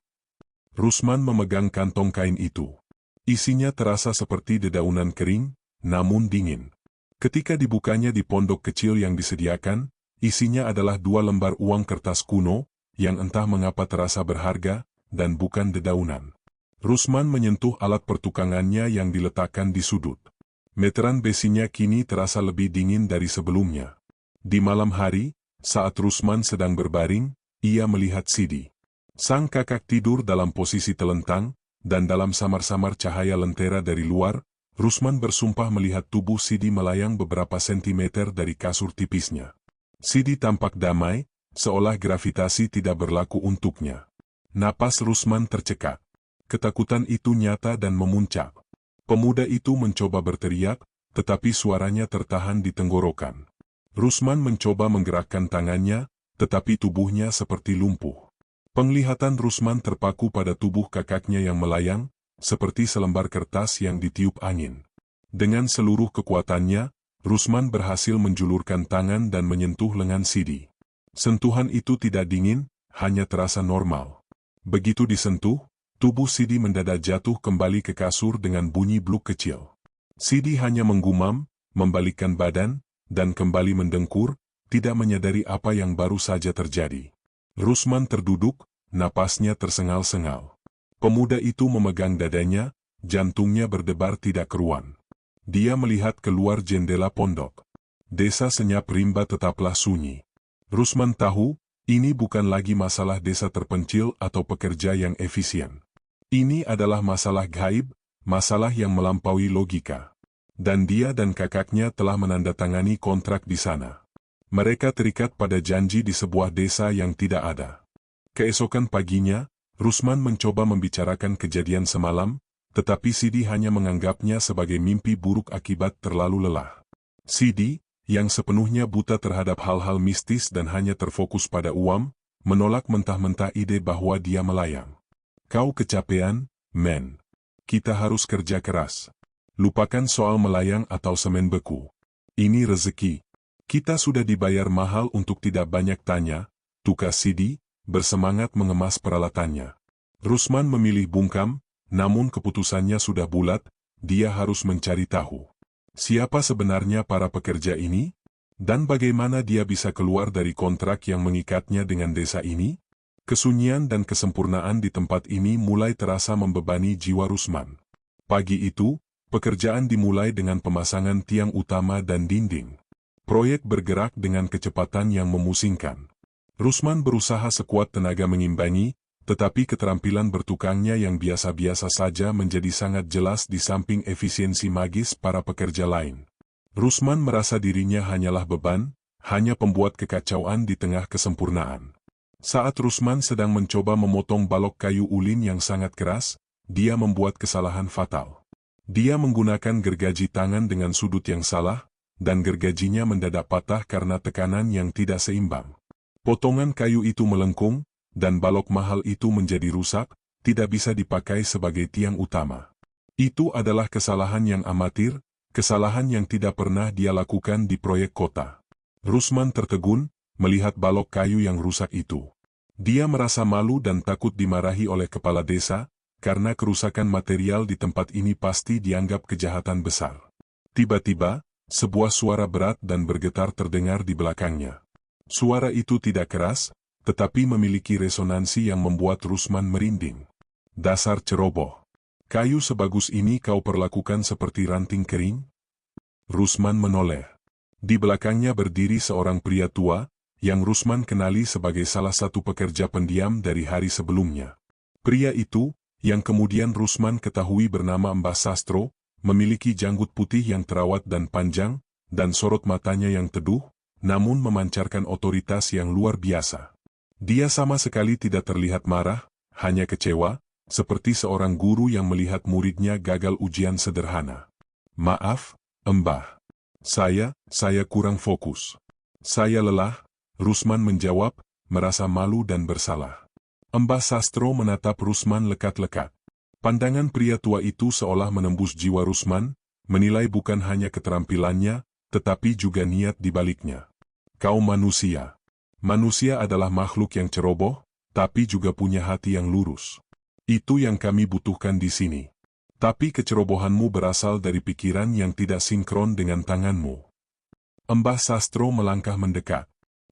Rusman memegang kantong kain itu. Isinya terasa seperti dedaunan kering, namun dingin. Ketika dibukanya di pondok kecil yang disediakan, isinya adalah 2 lembar uang kertas kuno, yang entah mengapa terasa berharga, dan bukan dedaunan. Rusman menyentuh alat pertukangannya yang diletakkan di sudut. Meteran besinya kini terasa lebih dingin dari sebelumnya. Di malam hari, saat Rusman sedang berbaring, ia melihat Sidi. Sang kakak tidur dalam posisi telentang, dan dalam samar-samar cahaya lentera dari luar, Rusman bersumpah melihat tubuh Sidi melayang beberapa sentimeter dari kasur tipisnya. Sidi tampak damai, seolah gravitasi tidak berlaku untuknya. Napas Rusman tercekat. Ketakutan itu nyata dan memuncak. Pemuda itu mencoba berteriak, tetapi suaranya tertahan di tenggorokan. Rusman mencoba menggerakkan tangannya, tetapi tubuhnya seperti lumpuh. Penglihatan Rusman terpaku pada tubuh kakaknya yang melayang, seperti selembar kertas yang ditiup angin. Dengan seluruh kekuatannya, Rusman berhasil menjulurkan tangan dan menyentuh lengan Sidi. Sentuhan itu tidak dingin, hanya terasa normal. Begitu disentuh, tubuh Sidi mendadak jatuh kembali ke kasur dengan bunyi bluk kecil. Sidi hanya menggumam, membalikkan badan, dan kembali mendengkur, tidak menyadari apa yang baru saja terjadi. Rusman terduduk, napasnya tersengal-sengal. Pemuda itu memegang dadanya, jantungnya berdebar tidak keruan. Dia melihat keluar jendela pondok. Desa Senyap Rimba tetaplah sunyi. Rusman tahu, ini bukan lagi masalah desa terpencil atau pekerja yang efisien. Ini adalah masalah gaib, masalah yang melampaui logika. Dan dia dan kakaknya telah menandatangani kontrak di sana. Mereka terikat pada janji di sebuah desa yang tidak ada. Keesokan paginya, Rusman mencoba membicarakan kejadian semalam, tetapi Sidi hanya menganggapnya sebagai mimpi buruk akibat terlalu lelah. Sidi, yang sepenuhnya buta terhadap hal-hal mistis dan hanya terfokus pada uang, menolak mentah-mentah ide bahwa dia melayang. Kau kecapean, men. Kita harus kerja keras. Lupakan soal melayang atau semen beku. Ini rezeki. Kita sudah dibayar mahal untuk tidak banyak tanya, tukas Sidi, bersemangat mengemas peralatannya. Rusman memilih bungkam, namun keputusannya sudah bulat, dia harus mencari tahu. Siapa sebenarnya para pekerja ini? Dan bagaimana dia bisa keluar dari kontrak yang mengikatnya dengan desa ini? Kesunyian dan kesempurnaan di tempat ini mulai terasa membebani jiwa Rusman. Pagi itu, pekerjaan dimulai dengan pemasangan tiang utama dan dinding. Proyek bergerak dengan kecepatan yang memusingkan. Rusman berusaha sekuat tenaga mengimbangi, tetapi keterampilan bertukangnya yang biasa-biasa saja menjadi sangat jelas di samping efisiensi magis para pekerja lain. Rusman merasa dirinya hanyalah beban, hanya pembuat kekacauan di tengah kesempurnaan. Saat Rusman sedang mencoba memotong balok kayu ulin yang sangat keras, dia membuat kesalahan fatal. Dia menggunakan gergaji tangan dengan sudut yang salah, dan gergajinya mendadak patah karena tekanan yang tidak seimbang. Potongan kayu itu melengkung, dan balok mahal itu menjadi rusak, tidak bisa dipakai sebagai tiang utama. Itu adalah kesalahan yang amatir, kesalahan yang tidak pernah dia lakukan di proyek kota. Rusman tertegun, melihat balok kayu yang rusak itu. Dia merasa malu dan takut dimarahi oleh kepala desa, karena kerusakan material di tempat ini pasti dianggap kejahatan besar. Tiba-tiba, sebuah suara berat dan bergetar terdengar di belakangnya. Suara itu tidak keras, tetapi memiliki resonansi yang membuat Rusman merinding. Dasar ceroboh. Kayu sebagus ini kau perlakukan seperti ranting kering? Rusman menoleh. Di belakangnya berdiri seorang pria tua, yang Rusman kenali sebagai salah satu pekerja pendiam dari hari sebelumnya. Pria itu, yang kemudian Rusman ketahui bernama Mbah Sastro, memiliki janggut putih yang terawat dan panjang, dan sorot matanya yang teduh, namun memancarkan otoritas yang luar biasa. Dia sama sekali tidak terlihat marah, hanya kecewa, seperti seorang guru yang melihat muridnya gagal ujian sederhana. Maaf, Mbah. Saya kurang fokus. Saya lelah, Rusman menjawab, merasa malu dan bersalah. Mbah Sastro menatap Rusman lekat-lekat. Pandangan pria tua itu seolah menembus jiwa Rusman, menilai bukan hanya keterampilannya, tetapi juga niat di baliknya. Kau manusia. Manusia adalah makhluk yang ceroboh, tapi juga punya hati yang lurus. Itu yang kami butuhkan di sini. Tapi kecerobohanmu berasal dari pikiran yang tidak sinkron dengan tanganmu. Mbah Sastro melangkah mendekat.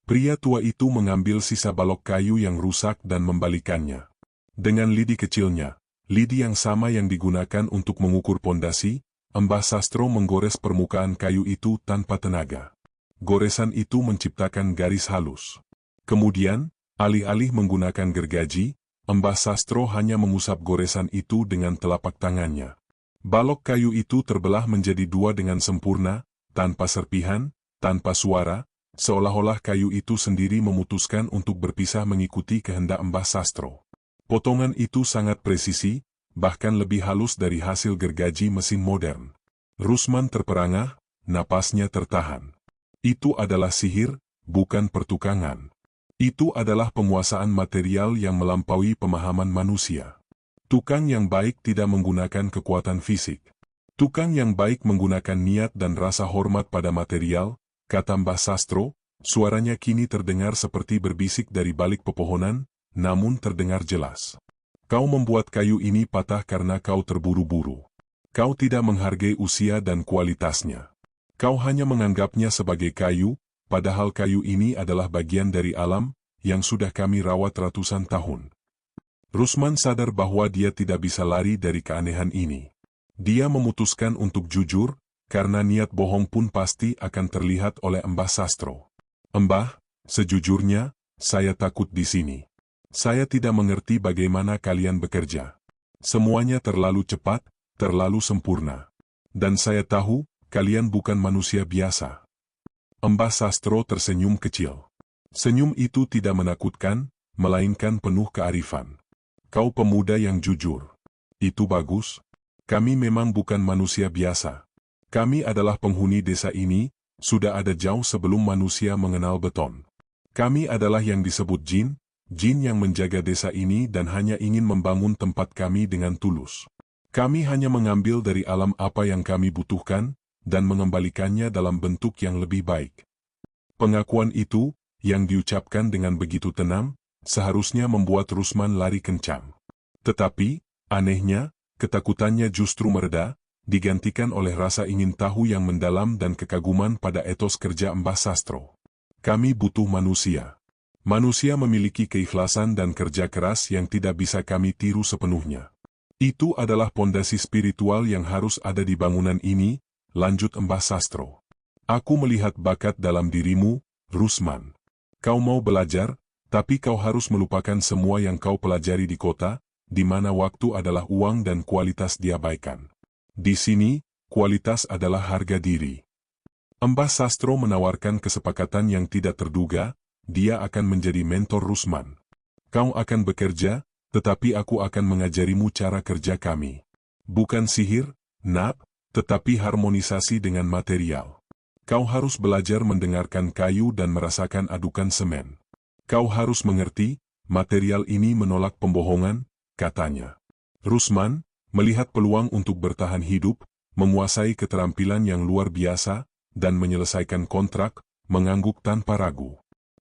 Pria tua itu mengambil sisa balok kayu yang rusak dan membalikannya. Dengan lidi kecilnya, lidi yang sama yang digunakan untuk mengukur pondasi, Mbah Sastro menggores permukaan kayu itu tanpa tenaga. Goresan itu menciptakan garis halus. Kemudian, alih-alih menggunakan gergaji, Mbah Sastro hanya mengusap goresan itu dengan telapak tangannya. Balok kayu itu terbelah menjadi dua dengan sempurna, tanpa serpihan, tanpa suara, seolah-olah kayu itu sendiri memutuskan untuk berpisah mengikuti kehendak Mbah Sastro. Potongan itu sangat presisi, bahkan lebih halus dari hasil gergaji mesin modern. Rusman terperangah, napasnya tertahan. Itu adalah sihir, bukan pertukangan. Itu adalah penguasaan material yang melampaui pemahaman manusia. Tukang yang baik tidak menggunakan kekuatan fisik. Tukang yang baik menggunakan niat dan rasa hormat pada material, kata Mbah Sastro. Suaranya kini terdengar seperti berbisik dari balik pepohonan, namun terdengar jelas. Kau membuat kayu ini patah karena kau terburu-buru. Kau tidak menghargai usia dan kualitasnya. Kau hanya menganggapnya sebagai kayu, padahal kayu ini adalah bagian dari alam, yang sudah kami rawat ratusan tahun. Rusman sadar bahwa dia tidak bisa lari dari keanehan ini. Dia memutuskan untuk jujur, karena niat bohong pun pasti akan terlihat oleh Mbah Sastro. Mbah, sejujurnya, saya takut di sini. Saya tidak mengerti bagaimana kalian bekerja. Semuanya terlalu cepat, terlalu sempurna. Dan saya tahu, kalian bukan manusia biasa. Mbah Sastro tersenyum kecil. Senyum itu tidak menakutkan, melainkan penuh kearifan. Kau pemuda yang jujur. Itu bagus. Kami memang bukan manusia biasa. Kami adalah penghuni desa ini, sudah ada jauh sebelum manusia mengenal beton. Kami adalah yang disebut jin, jin yang menjaga desa ini dan hanya ingin membangun tempat kami dengan tulus. Kami hanya mengambil dari alam apa yang kami butuhkan, dan mengembalikannya dalam bentuk yang lebih baik. Pengakuan itu, yang diucapkan dengan begitu tenang, seharusnya membuat Rusman lari kencang. Tetapi, anehnya, ketakutannya justru mereda, digantikan oleh rasa ingin tahu yang mendalam dan kekaguman pada etos kerja Mbah Sastro. Kami butuh manusia. Manusia memiliki keikhlasan dan kerja keras yang tidak bisa kami tiru sepenuhnya. Itu adalah pondasi spiritual yang harus ada di bangunan ini, lanjut Mbah Sastro. Aku melihat bakat dalam dirimu, Rusman. Kau mau belajar, tapi kau harus melupakan semua yang kau pelajari di kota, di mana waktu adalah uang dan kualitas diabaikan. Di sini, kualitas adalah harga diri. Mbah Sastro menawarkan kesepakatan yang tidak terduga, dia akan menjadi mentor Rusman. Kau akan bekerja, tetapi aku akan mengajarimu cara kerja kami. Bukan sihir, Nab, tetapi harmonisasi dengan material. Kau harus belajar mendengarkan kayu dan merasakan adukan semen. Kau harus mengerti, material ini menolak pembohongan, katanya. Rusman, melihat peluang untuk bertahan hidup, menguasai keterampilan yang luar biasa, dan menyelesaikan kontrak, mengangguk tanpa ragu.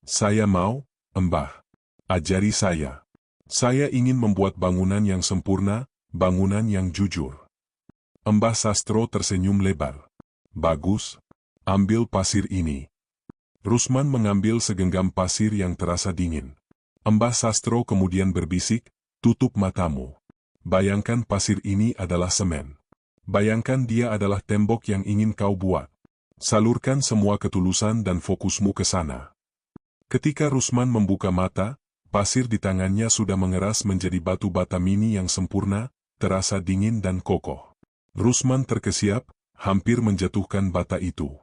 Saya mau, Mbah. Ajari saya. Saya ingin membuat bangunan yang sempurna, bangunan yang jujur. Mbah Sastro tersenyum lebar. Bagus. Ambil pasir ini. Rusman mengambil segenggam pasir yang terasa dingin. Mbah Sastro kemudian berbisik, tutup matamu. Bayangkan pasir ini adalah semen. Bayangkan dia adalah tembok yang ingin kau buat. Salurkan semua ketulusan dan fokusmu ke sana. Ketika Rusman membuka mata, pasir di tangannya sudah mengeras menjadi batu bata mini yang sempurna, terasa dingin dan kokoh. Rusman terkesiap, hampir menjatuhkan bata itu.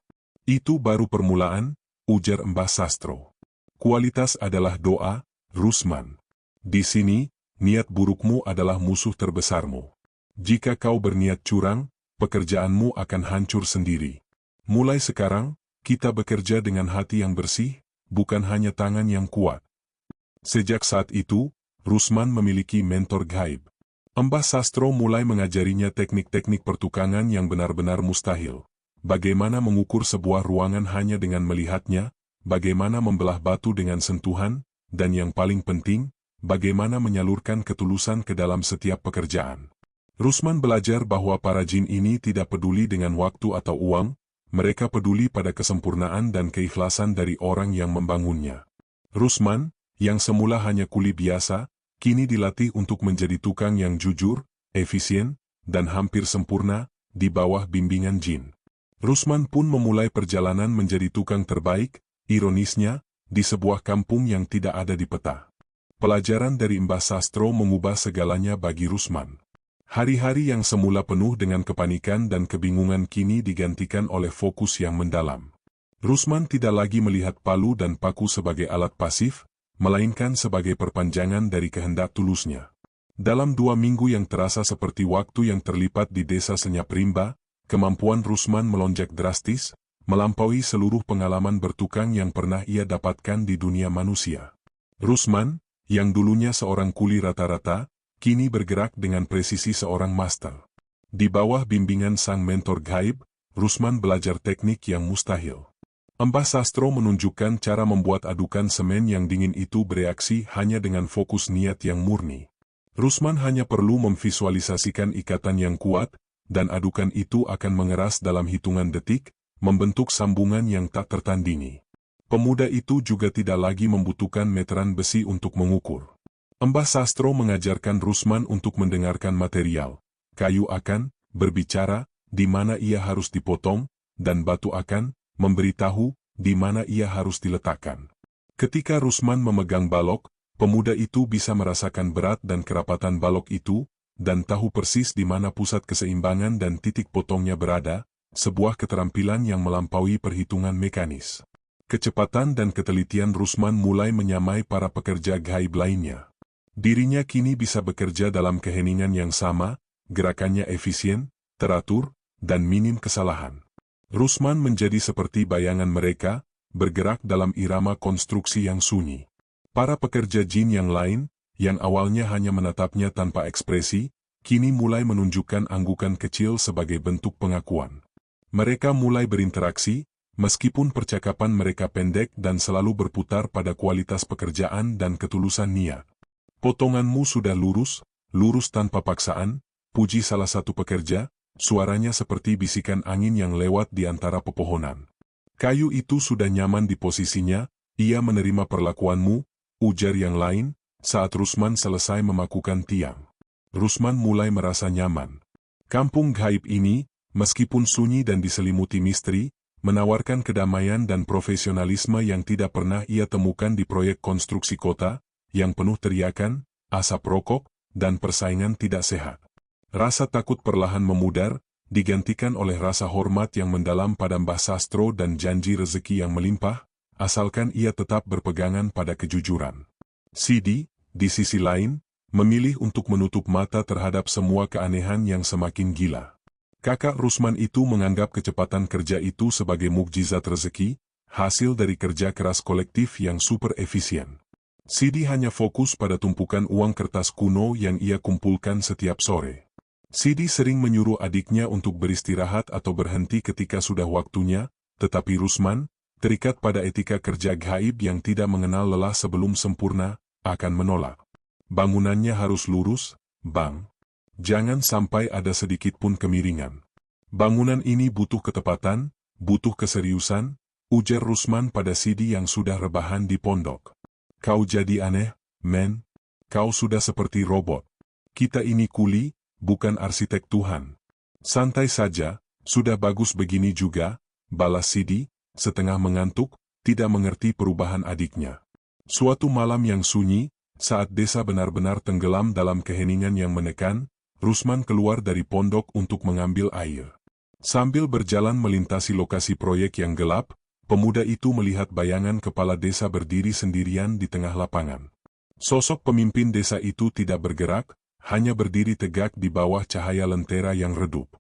Itu baru permulaan, ujar Mbah Sastro. Kualitas adalah doa, Rusman. Di sini, niat burukmu adalah musuh terbesarmu. Jika kau berniat curang, pekerjaanmu akan hancur sendiri. Mulai sekarang, kita bekerja dengan hati yang bersih, bukan hanya tangan yang kuat. Sejak saat itu, Rusman memiliki mentor gaib. Mbah Sastro mulai mengajarinya teknik-teknik pertukangan yang benar-benar mustahil. Bagaimana mengukur sebuah ruangan hanya dengan melihatnya, bagaimana membelah batu dengan sentuhan, dan yang paling penting, bagaimana menyalurkan ketulusan ke dalam setiap pekerjaan. Rusman belajar bahwa para jin ini tidak peduli dengan waktu atau uang, mereka peduli pada kesempurnaan dan keikhlasan dari orang yang membangunnya. Rusman, yang semula hanya kuli biasa, kini dilatih untuk menjadi tukang yang jujur, efisien, dan hampir sempurna, di bawah bimbingan jin. Rusman pun memulai perjalanan menjadi tukang terbaik, ironisnya, di sebuah kampung yang tidak ada di peta. Pelajaran dari Mbah Sastro mengubah segalanya bagi Rusman. Hari-hari yang semula penuh dengan kepanikan dan kebingungan kini digantikan oleh fokus yang mendalam. Rusman tidak lagi melihat palu dan paku sebagai alat pasif, melainkan sebagai perpanjangan dari kehendak tulusnya. Dalam 2 minggu yang terasa seperti waktu yang terlipat di desa Senyap Rimba, kemampuan Rusman melonjak drastis, melampaui seluruh pengalaman bertukang yang pernah ia dapatkan di dunia manusia. Rusman, yang dulunya seorang kuli rata-rata, kini bergerak dengan presisi seorang master. Di bawah bimbingan sang mentor gaib, Rusman belajar teknik yang mustahil. Mbah Sastro menunjukkan cara membuat adukan semen yang dingin itu bereaksi hanya dengan fokus niat yang murni. Rusman hanya perlu memvisualisasikan ikatan yang kuat, dan adukan itu akan mengeras dalam hitungan detik, membentuk sambungan yang tak tertandingi. Pemuda itu juga tidak lagi membutuhkan meteran besi untuk mengukur. Mbah Sastro mengajarkan Rusman untuk mendengarkan material. Kayu akan berbicara di mana ia harus dipotong, dan batu akan memberitahu di mana ia harus diletakkan. Ketika Rusman memegang balok, pemuda itu bisa merasakan berat dan kerapatan balok itu, dan tahu persis di mana pusat keseimbangan dan titik potongnya berada, sebuah keterampilan yang melampaui perhitungan mekanis. Kecepatan dan ketelitian Rusman mulai menyamai para pekerja gaib lainnya. Dirinya kini bisa bekerja dalam keheningan yang sama, gerakannya efisien, teratur, dan minim kesalahan. Rusman menjadi seperti bayangan mereka, bergerak dalam irama konstruksi yang sunyi. Para pekerja jin yang lain, yang awalnya hanya menatapnya tanpa ekspresi, kini mulai menunjukkan anggukan kecil sebagai bentuk pengakuan. Mereka mulai berinteraksi, meskipun percakapan mereka pendek dan selalu berputar pada kualitas pekerjaan dan ketulusan niat. "Potonganmu sudah lurus, lurus tanpa paksaan," puji salah satu pekerja, suaranya seperti bisikan angin yang lewat di antara pepohonan. "Kayu itu sudah nyaman di posisinya, ia menerima perlakuanmu," ujar yang lain, saat Rusman selesai memakukan tiang. Rusman mulai merasa nyaman. Kampung gaib ini, meskipun sunyi dan diselimuti misteri, menawarkan kedamaian dan profesionalisme yang tidak pernah ia temukan di proyek konstruksi kota, yang penuh teriakan, asap rokok, dan persaingan tidak sehat. Rasa takut perlahan memudar, digantikan oleh rasa hormat yang mendalam pada Mbah Sastro dan janji rezeki yang melimpah, asalkan ia tetap berpegangan pada kejujuran. Sidi, di sisi lain, memilih untuk menutup mata terhadap semua keanehan yang semakin gila. Kakak Rusman itu menganggap kecepatan kerja itu sebagai mukjizat rezeki, hasil dari kerja keras kolektif yang super efisien. Sidi hanya fokus pada tumpukan uang kertas kuno yang ia kumpulkan setiap sore. Sidi sering menyuruh adiknya untuk beristirahat atau berhenti ketika sudah waktunya, tetapi Rusman, terikat pada etika kerja gaib yang tidak mengenal lelah sebelum sempurna, akan menolak. "Bangunannya harus lurus, Bang. Jangan sampai ada sedikit pun kemiringan. Bangunan ini butuh ketepatan, butuh keseriusan," ujar Rusman pada Sidi yang sudah rebahan di pondok. "Kau jadi aneh, men. Kau sudah seperti robot. Kita ini kuli, bukan arsitek Tuhan." "Santai saja, sudah bagus begini juga," balas Sidi, setengah mengantuk, tidak mengerti perubahan adiknya. Suatu malam yang sunyi, saat desa benar-benar tenggelam dalam keheningan yang menekan, Rusman keluar dari pondok untuk mengambil air. Sambil berjalan melintasi lokasi proyek yang gelap, pemuda itu melihat bayangan kepala desa berdiri sendirian di tengah lapangan. Sosok pemimpin desa itu tidak bergerak, hanya berdiri tegak di bawah cahaya lentera yang redup.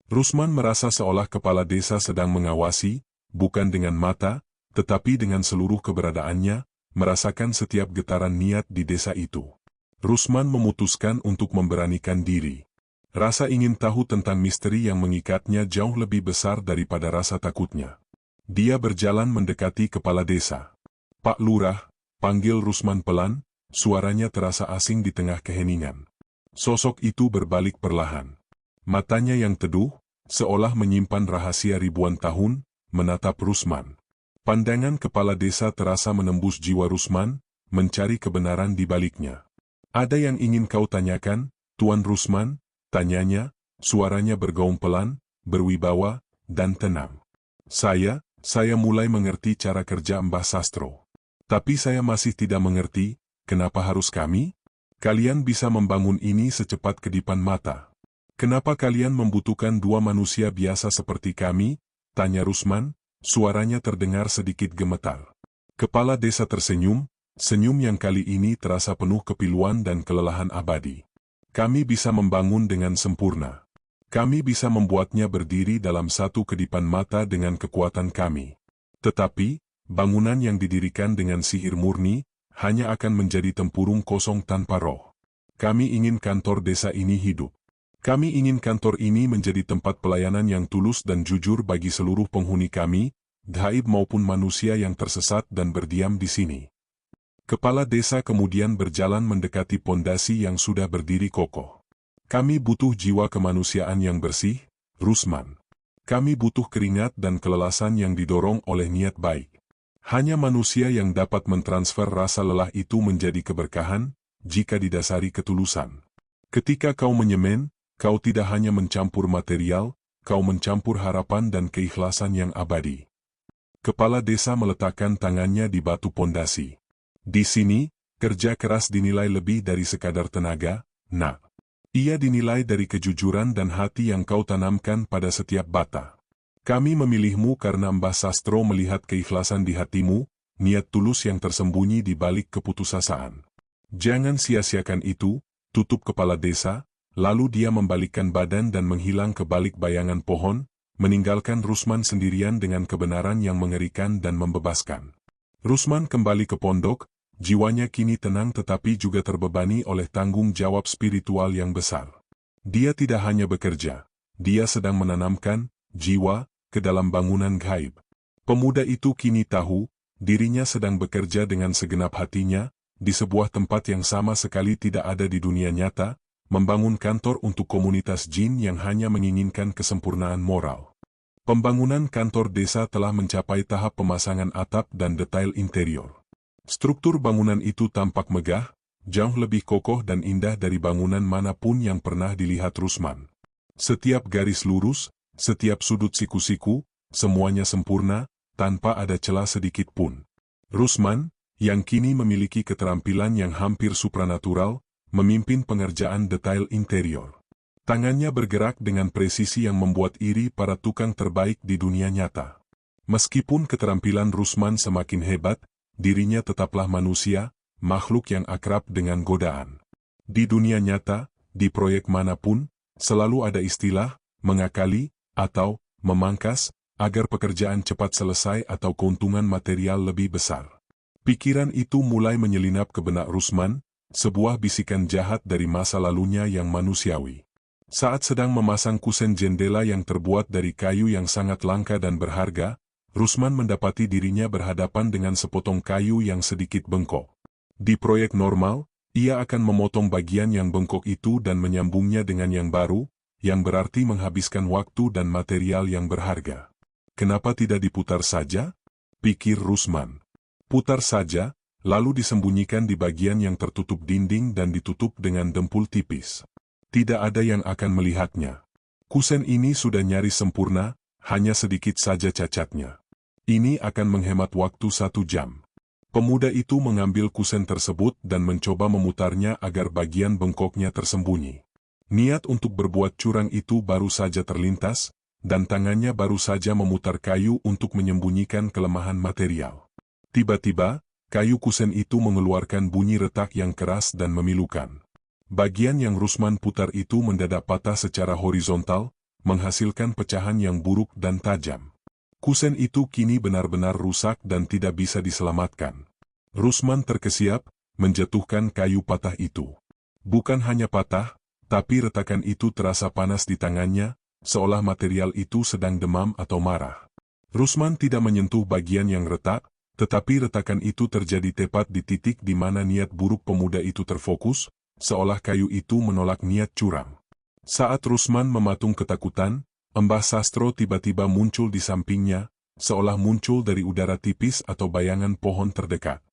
Rusman merasa seolah kepala desa sedang mengawasi, bukan dengan mata, tetapi dengan seluruh keberadaannya, merasakan setiap getaran niat di desa itu. Rusman memutuskan untuk memberanikan diri. Rasa ingin tahu tentang misteri yang mengikatnya jauh lebih besar daripada rasa takutnya. Dia berjalan mendekati kepala desa. "Pak Lurah," panggil Rusman pelan, suaranya terasa asing di tengah keheningan. Sosok itu berbalik perlahan. Matanya yang teduh, seolah menyimpan rahasia ribuan tahun, menatap Rusman. Pandangan kepala desa terasa menembus jiwa Rusman, mencari kebenaran di baliknya. "Ada yang ingin kau tanyakan, Tuan Rusman?" tanyanya, suaranya bergaung pelan, berwibawa, dan tenang. Saya mulai mengerti cara kerja Mbah Sastro. Tapi saya masih tidak mengerti, kenapa harus kami? Kalian bisa membangun ini secepat kedipan mata. Kenapa kalian membutuhkan dua manusia biasa seperti kami? Tanya Rusman, suaranya terdengar sedikit gemetar. Kepala desa tersenyum, senyum yang kali ini terasa penuh kepiluan dan kelelahan abadi. Kami bisa membangun dengan sempurna. Kami bisa membuatnya berdiri dalam satu kedipan mata dengan kekuatan kami. Tetapi, bangunan yang didirikan dengan sihir murni, hanya akan menjadi tempurung kosong tanpa roh. Kami ingin kantor desa ini hidup. Kami ingin kantor ini menjadi tempat pelayanan yang tulus dan jujur bagi seluruh penghuni kami, gaib maupun manusia yang tersesat dan berdiam di sini. Kepala desa kemudian berjalan mendekati pondasi yang sudah berdiri kokoh. Kami butuh jiwa kemanusiaan yang bersih, Rusman. Kami butuh keringat dan kelelasan yang didorong oleh niat baik. Hanya manusia yang dapat mentransfer rasa lelah itu menjadi keberkahan, jika didasari ketulusan. Ketika kau menyemen, kau tidak hanya mencampur material, kau mencampur harapan dan keikhlasan yang abadi. Kepala desa meletakkan tangannya di batu pondasi. Di sini, kerja keras dinilai lebih dari sekadar tenaga, nak. Ia dinilai dari kejujuran dan hati yang kau tanamkan pada setiap bata. Kami memilihmu karena Mbah Sastro melihat keikhlasan di hatimu, niat tulus yang tersembunyi di balik keputusasaan. Jangan sia-siakan itu, tutup kepala desa, lalu dia membalikkan badan dan menghilang ke balik bayangan pohon, meninggalkan Rusman sendirian dengan kebenaran yang mengerikan dan membebaskan. Rusman kembali ke pondok, jiwanya kini tenang tetapi juga terbebani oleh tanggung jawab spiritual yang besar. Dia tidak hanya bekerja, dia sedang menanamkan jiwa ke dalam bangunan gaib. Pemuda itu kini tahu, dirinya sedang bekerja dengan segenap hatinya, di sebuah tempat yang sama sekali tidak ada di dunia nyata, membangun kantor untuk komunitas jin yang hanya menginginkan kesempurnaan moral. Pembangunan kantor desa telah mencapai tahap pemasangan atap dan detail interior. Struktur bangunan itu tampak megah, jauh lebih kokoh dan indah dari bangunan manapun yang pernah dilihat Rusman. Setiap garis lurus, setiap sudut siku-siku, semuanya sempurna, tanpa ada celah sedikit pun. Rusman, yang kini memiliki keterampilan yang hampir supranatural, memimpin pengerjaan detail interior. Tangannya bergerak dengan presisi yang membuat iri para tukang terbaik di dunia nyata. Meskipun keterampilan Rusman semakin hebat, dirinya tetaplah manusia, makhluk yang akrab dengan godaan. Di dunia nyata, di proyek manapun, selalu ada istilah, mengakali, atau memangkas, agar pekerjaan cepat selesai atau keuntungan material lebih besar. Pikiran itu mulai menyelinap ke benak Rusman, sebuah bisikan jahat dari masa lalunya yang manusiawi. Saat sedang memasang kusen jendela yang terbuat dari kayu yang sangat langka dan berharga, Rusman mendapati dirinya berhadapan dengan sepotong kayu yang sedikit bengkok. Di proyek normal, ia akan memotong bagian yang bengkok itu dan menyambungnya dengan yang baru, yang berarti menghabiskan waktu dan material yang berharga. Kenapa tidak diputar saja? Pikir Rusman. Putar saja, lalu disembunyikan di bagian yang tertutup dinding dan ditutup dengan dempul tipis. Tidak ada yang akan melihatnya. Kusen ini sudah nyaris sempurna, hanya sedikit saja cacatnya. Ini akan menghemat waktu 1 jam. Pemuda itu mengambil kusen tersebut dan mencoba memutarnya agar bagian bengkoknya tersembunyi. Niat untuk berbuat curang itu baru saja terlintas, dan tangannya baru saja memutar kayu untuk menyembunyikan kelemahan material. Tiba-tiba, kayu kusen itu mengeluarkan bunyi retak yang keras dan memilukan. Bagian yang Rusman putar itu mendadak patah secara horizontal, menghasilkan pecahan yang buruk dan tajam. Kusen itu kini benar-benar rusak dan tidak bisa diselamatkan. Rusman terkesiap, menjatuhkan kayu patah itu. Bukan hanya patah, tapi retakan itu terasa panas di tangannya, seolah material itu sedang demam atau marah. Rusman tidak menyentuh bagian yang retak, tetapi retakan itu terjadi tepat di titik di mana niat buruk pemuda itu terfokus, seolah kayu itu menolak niat curang. Saat Rusman mematung ketakutan, Mbah Sastro tiba-tiba muncul di sampingnya, seolah muncul dari udara tipis atau bayangan pohon terdekat.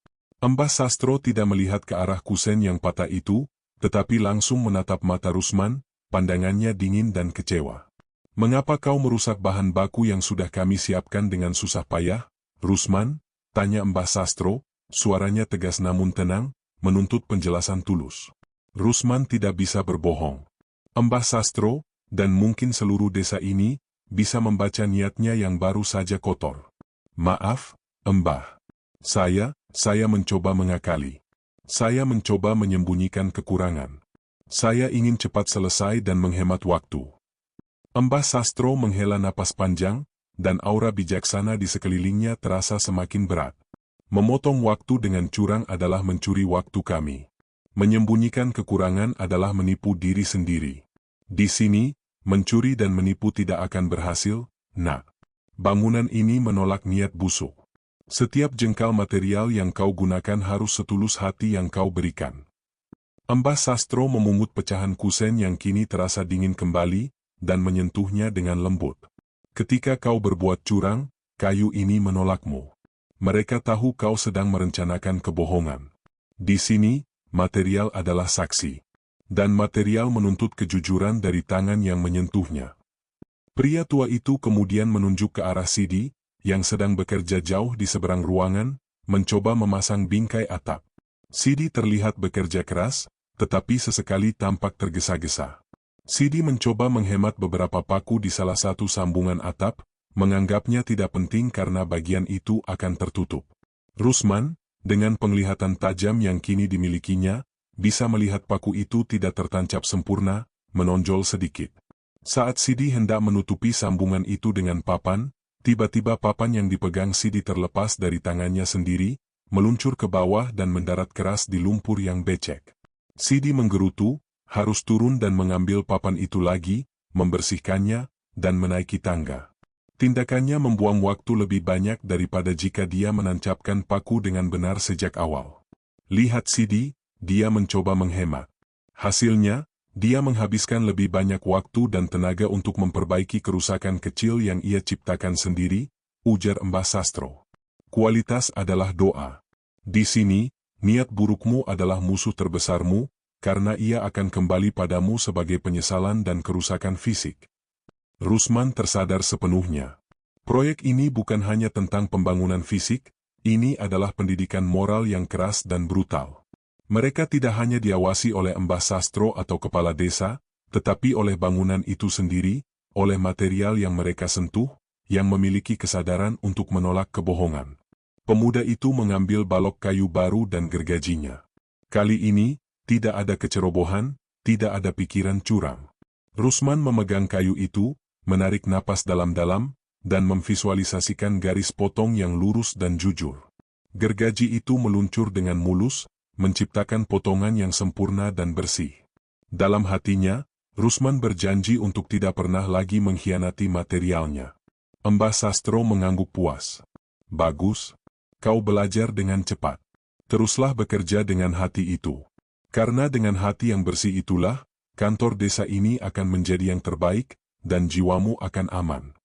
Mbah Sastro tidak melihat ke arah kusen yang patah itu, tetapi langsung menatap mata Rusman, pandangannya dingin dan kecewa. Mengapa kau merusak bahan baku yang sudah kami siapkan dengan susah payah, Rusman? Tanya Mbah Sastro, suaranya tegas namun tenang, menuntut penjelasan tulus. Rusman tidak bisa berbohong. Mbah Sastro, dan mungkin seluruh desa ini, bisa membaca niatnya yang baru saja kotor. Maaf, Mbah. Saya mencoba mengakali. Saya mencoba menyembunyikan kekurangan. Saya ingin cepat selesai dan menghemat waktu. Mbah Sastro menghela napas panjang, dan aura bijaksana di sekelilingnya terasa semakin berat. Memotong waktu dengan curang adalah mencuri waktu kami. Menyembunyikan kekurangan adalah menipu diri sendiri. Di sini, mencuri dan menipu tidak akan berhasil, Nak. Bangunan ini menolak niat busuk. Setiap jengkal material yang kau gunakan harus setulus hati yang kau berikan. Mbah Sastro memungut pecahan kusen yang kini terasa dingin kembali, dan menyentuhnya dengan lembut. Ketika kau berbuat curang, kayu ini menolakmu. Mereka tahu kau sedang merencanakan kebohongan. Di sini, material adalah saksi. Dan material menuntut kejujuran dari tangan yang menyentuhnya. Pria tua itu kemudian menunjuk ke arah Sidi, yang sedang bekerja jauh di seberang ruangan, mencoba memasang bingkai atap. Sidi terlihat bekerja keras, tetapi sesekali tampak tergesa-gesa. Sidi mencoba menghemat beberapa paku di salah satu sambungan atap, menganggapnya tidak penting karena bagian itu akan tertutup. Rusman, dengan penglihatan tajam yang kini dimilikinya, bisa melihat paku itu tidak tertancap sempurna, menonjol sedikit. Saat Sidi hendak menutupi sambungan itu dengan papan, tiba-tiba papan yang dipegang Sidi terlepas dari tangannya sendiri, meluncur ke bawah dan mendarat keras di lumpur yang becek. Sidi menggerutu, harus turun dan mengambil papan itu lagi, membersihkannya, dan menaiki tangga. Tindakannya membuang waktu lebih banyak daripada jika dia menancapkan paku dengan benar sejak awal. Lihat Sidi, dia mencoba menghemat. Hasilnya, dia menghabiskan lebih banyak waktu dan tenaga untuk memperbaiki kerusakan kecil yang ia ciptakan sendiri, ujar Mbah Sastro. Kualitas adalah doa. Di sini, niat burukmu adalah musuh terbesarmu, karena ia akan kembali padamu sebagai penyesalan dan kerusakan fisik. Rusman tersadar sepenuhnya. Proyek ini bukan hanya tentang pembangunan fisik, ini adalah pendidikan moral yang keras dan brutal. Mereka tidak hanya diawasi oleh Mbah Sastro atau kepala desa, tetapi oleh bangunan itu sendiri, oleh material yang mereka sentuh, yang memiliki kesadaran untuk menolak kebohongan. Pemuda itu mengambil balok kayu baru dan gergajinya. Kali ini, tidak ada kecerobohan, tidak ada pikiran curang. Rusman memegang kayu itu, menarik napas dalam-dalam, dan memvisualisasikan garis potong yang lurus dan jujur. Gergaji itu meluncur dengan mulus, menciptakan potongan yang sempurna dan bersih. Dalam hatinya, Rusman berjanji untuk tidak pernah lagi mengkhianati materialnya. Mbah Sastro mengangguk puas. Bagus. Kau belajar dengan cepat. Teruslah bekerja dengan hati itu. Karena dengan hati yang bersih itulah, kantor desa ini akan menjadi yang terbaik, dan jiwamu akan aman.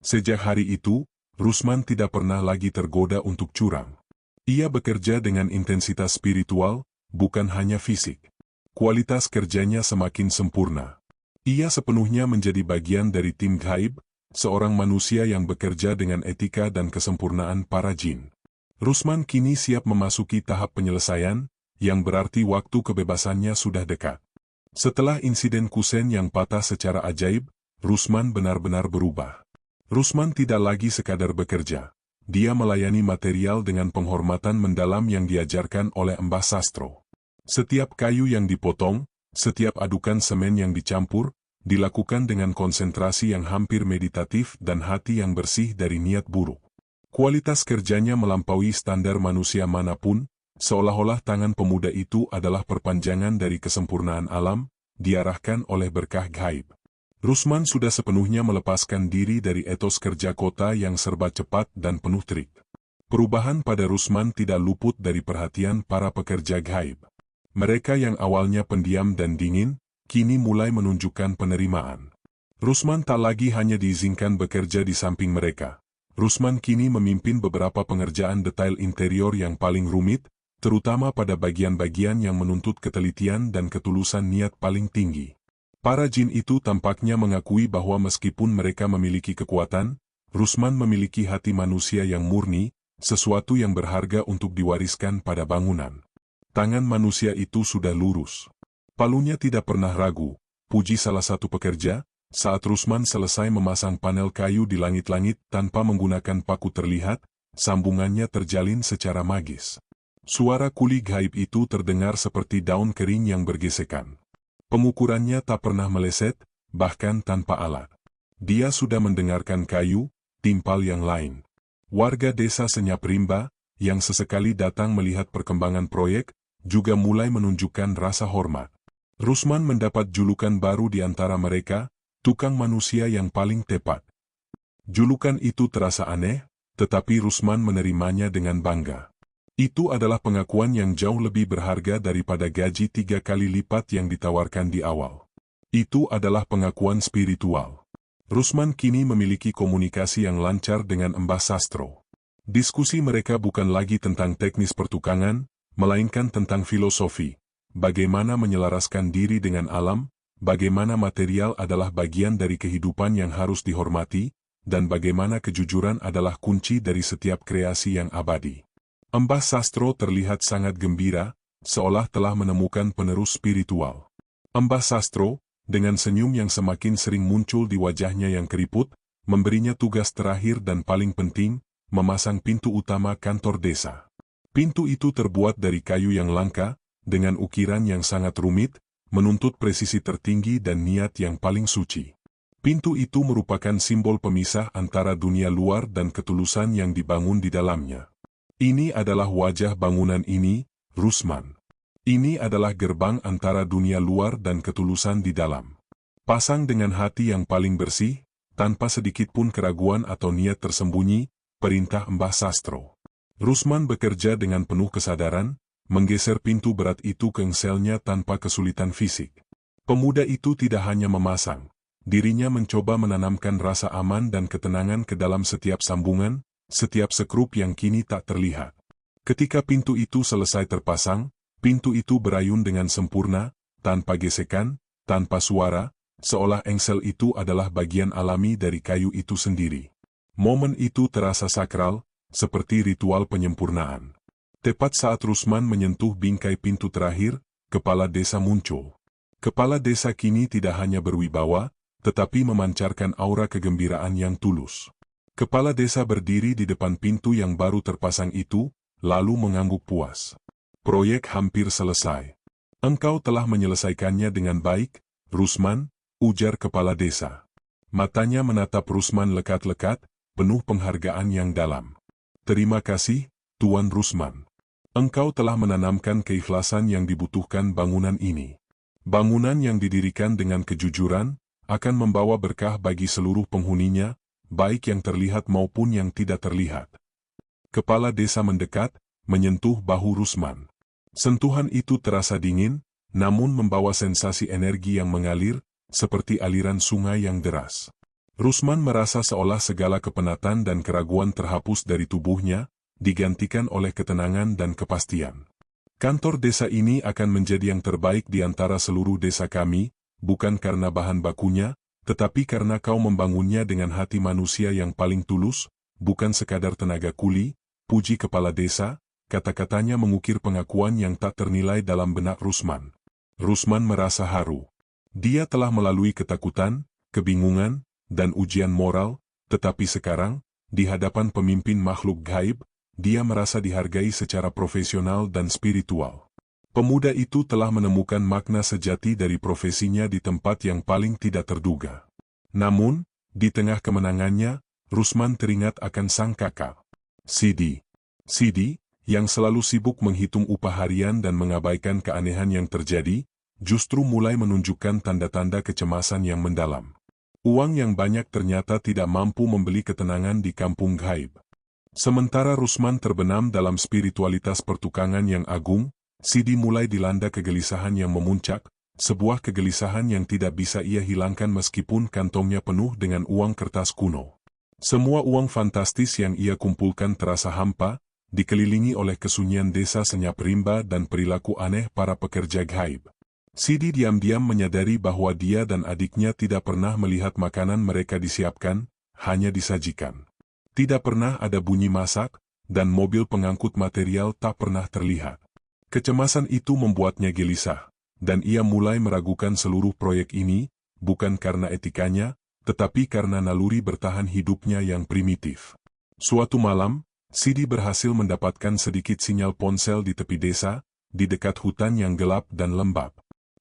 Sejak hari itu, Rusman tidak pernah lagi tergoda untuk curang. Ia bekerja dengan intensitas spiritual, bukan hanya fisik. Kualitas kerjanya semakin sempurna. Ia sepenuhnya menjadi bagian dari tim gaib, seorang manusia yang bekerja dengan etika dan kesempurnaan para jin. Rusman kini siap memasuki tahap penyelesaian, yang berarti waktu kebebasannya sudah dekat. Setelah insiden kusen yang patah secara ajaib, Rusman benar-benar berubah. Rusman tidak lagi sekadar bekerja. Dia melayani material dengan penghormatan mendalam yang diajarkan oleh Mbah Sastro. Setiap kayu yang dipotong, setiap adukan semen yang dicampur, dilakukan dengan konsentrasi yang hampir meditatif dan hati yang bersih dari niat buruk. Kualitas kerjanya melampaui standar manusia manapun, seolah-olah tangan pemuda itu adalah perpanjangan dari kesempurnaan alam, diarahkan oleh berkah gaib. Rusman sudah sepenuhnya melepaskan diri dari etos kerja kota yang serba cepat dan penuh trik. Perubahan pada Rusman tidak luput dari perhatian para pekerja gaib. Mereka yang awalnya pendiam dan dingin, kini mulai menunjukkan penerimaan. Rusman tak lagi hanya diizinkan bekerja di samping mereka. Rusman kini memimpin beberapa pengerjaan detail interior yang paling rumit, terutama pada bagian-bagian yang menuntut ketelitian dan ketulusan niat paling tinggi. Para jin itu tampaknya mengakui bahwa meskipun mereka memiliki kekuatan, Rusman memiliki hati manusia yang murni, sesuatu yang berharga untuk diwariskan pada bangunan. Tangan manusia itu sudah lurus. Palunya tidak pernah ragu, puji salah satu pekerja, saat Rusman selesai memasang panel kayu di langit-langit tanpa menggunakan paku terlihat, sambungannya terjalin secara magis. Suara kuli gaib itu terdengar seperti daun kering yang bergesekan. Pengukurannya tak pernah meleset, bahkan tanpa alat. Dia sudah mendengarkan kayu, timpal yang lain. Warga desa Senyap Rimba, yang sesekali datang melihat perkembangan proyek, juga mulai menunjukkan rasa hormat. Rusman mendapat julukan baru di antara mereka, tukang manusia yang paling tepat. Julukan itu terasa aneh, tetapi Rusman menerimanya dengan bangga. Itu adalah pengakuan yang jauh lebih berharga daripada gaji 3 kali lipat yang ditawarkan di awal. Itu adalah pengakuan spiritual. Rusman kini memiliki komunikasi yang lancar dengan Mbah Sastro. Diskusi mereka bukan lagi tentang teknis pertukangan, melainkan tentang filosofi. Bagaimana menyelaraskan diri dengan alam, bagaimana material adalah bagian dari kehidupan yang harus dihormati, dan bagaimana kejujuran adalah kunci dari setiap kreasi yang abadi. Mbah Sastro terlihat sangat gembira, seolah telah menemukan penerus spiritual. Mbah Sastro, dengan senyum yang semakin sering muncul di wajahnya yang keriput, memberinya tugas terakhir dan paling penting, memasang pintu utama kantor desa. Pintu itu terbuat dari kayu yang langka, dengan ukiran yang sangat rumit, menuntut presisi tertinggi dan niat yang paling suci. Pintu itu merupakan simbol pemisah antara dunia luar dan ketulusan yang dibangun di dalamnya. Ini adalah wajah bangunan ini, Rusman. Ini adalah gerbang antara dunia luar dan ketulusan di dalam. Pasang dengan hati yang paling bersih, tanpa sedikit pun keraguan atau niat tersembunyi, perintah Mbah Sastro. Rusman bekerja dengan penuh kesadaran, menggeser pintu berat itu ke engselnya tanpa kesulitan fisik. Pemuda itu tidak hanya memasang, dirinya mencoba menanamkan rasa aman dan ketenangan ke dalam setiap sambungan, setiap sekrup yang kini tak terlihat. Ketika pintu itu selesai terpasang, pintu itu berayun dengan sempurna, tanpa gesekan, tanpa suara, seolah engsel itu adalah bagian alami dari kayu itu sendiri. Momen itu terasa sakral, seperti ritual penyempurnaan. Tepat saat Rusman menyentuh bingkai pintu terakhir, kepala desa muncul. Kepala desa kini tidak hanya berwibawa, tetapi memancarkan aura kegembiraan yang tulus. Kepala desa berdiri di depan pintu yang baru terpasang itu, lalu mengangguk puas. Proyek hampir selesai. Engkau telah menyelesaikannya dengan baik, Rusman, ujar kepala desa. Matanya menatap Rusman lekat-lekat, penuh penghargaan yang dalam. Terima kasih, Tuan Rusman. Engkau telah menanamkan keikhlasan yang dibutuhkan bangunan ini. Bangunan yang didirikan dengan kejujuran, akan membawa berkah bagi seluruh penghuninya, baik yang terlihat maupun yang tidak terlihat. Kepala desa mendekat, menyentuh bahu Rusman. Sentuhan itu terasa dingin, namun membawa sensasi energi yang mengalir, seperti aliran sungai yang deras. Rusman merasa seolah segala kepenatan dan keraguan terhapus dari tubuhnya, digantikan oleh ketenangan dan kepastian. Kantor desa ini akan menjadi yang terbaik di antara seluruh desa kami, bukan karena bahan bakunya, tetapi karena kau membangunnya dengan hati manusia yang paling tulus, bukan sekadar tenaga kuli, puji kepala desa, kata-katanya mengukir pengakuan yang tak ternilai dalam benak Rusman. Rusman merasa haru. Dia telah melalui ketakutan, kebingungan, dan ujian moral, tetapi sekarang, di hadapan pemimpin makhluk gaib, dia merasa dihargai secara profesional dan spiritual. Pemuda itu telah menemukan makna sejati dari profesinya di tempat yang paling tidak terduga. Namun, di tengah kemenangannya, Rusman teringat akan sang kakak, Sidi. Sidi, yang selalu sibuk menghitung upah harian dan mengabaikan keanehan yang terjadi, justru mulai menunjukkan tanda-tanda kecemasan yang mendalam. Uang yang banyak ternyata tidak mampu membeli ketenangan di kampung gaib. Sementara Rusman terbenam dalam spiritualitas pertukangan yang agung, Sidi mulai dilanda kegelisahan yang memuncak, sebuah kegelisahan yang tidak bisa ia hilangkan meskipun kantongnya penuh dengan uang kertas kuno. Semua uang fantastis yang ia kumpulkan terasa hampa, dikelilingi oleh kesunyian desa Senyap Rimba dan perilaku aneh para pekerja gaib. Sidi diam-diam menyadari bahwa dia dan adiknya tidak pernah melihat makanan mereka disiapkan, hanya disajikan. Tidak pernah ada bunyi masak, dan mobil pengangkut material tak pernah terlihat. Kecemasan itu membuatnya gelisah, dan ia mulai meragukan seluruh proyek ini, bukan karena etikanya, tetapi karena naluri bertahan hidupnya yang primitif. Suatu malam, Sidi berhasil mendapatkan sedikit sinyal ponsel di tepi desa, di dekat hutan yang gelap dan lembab.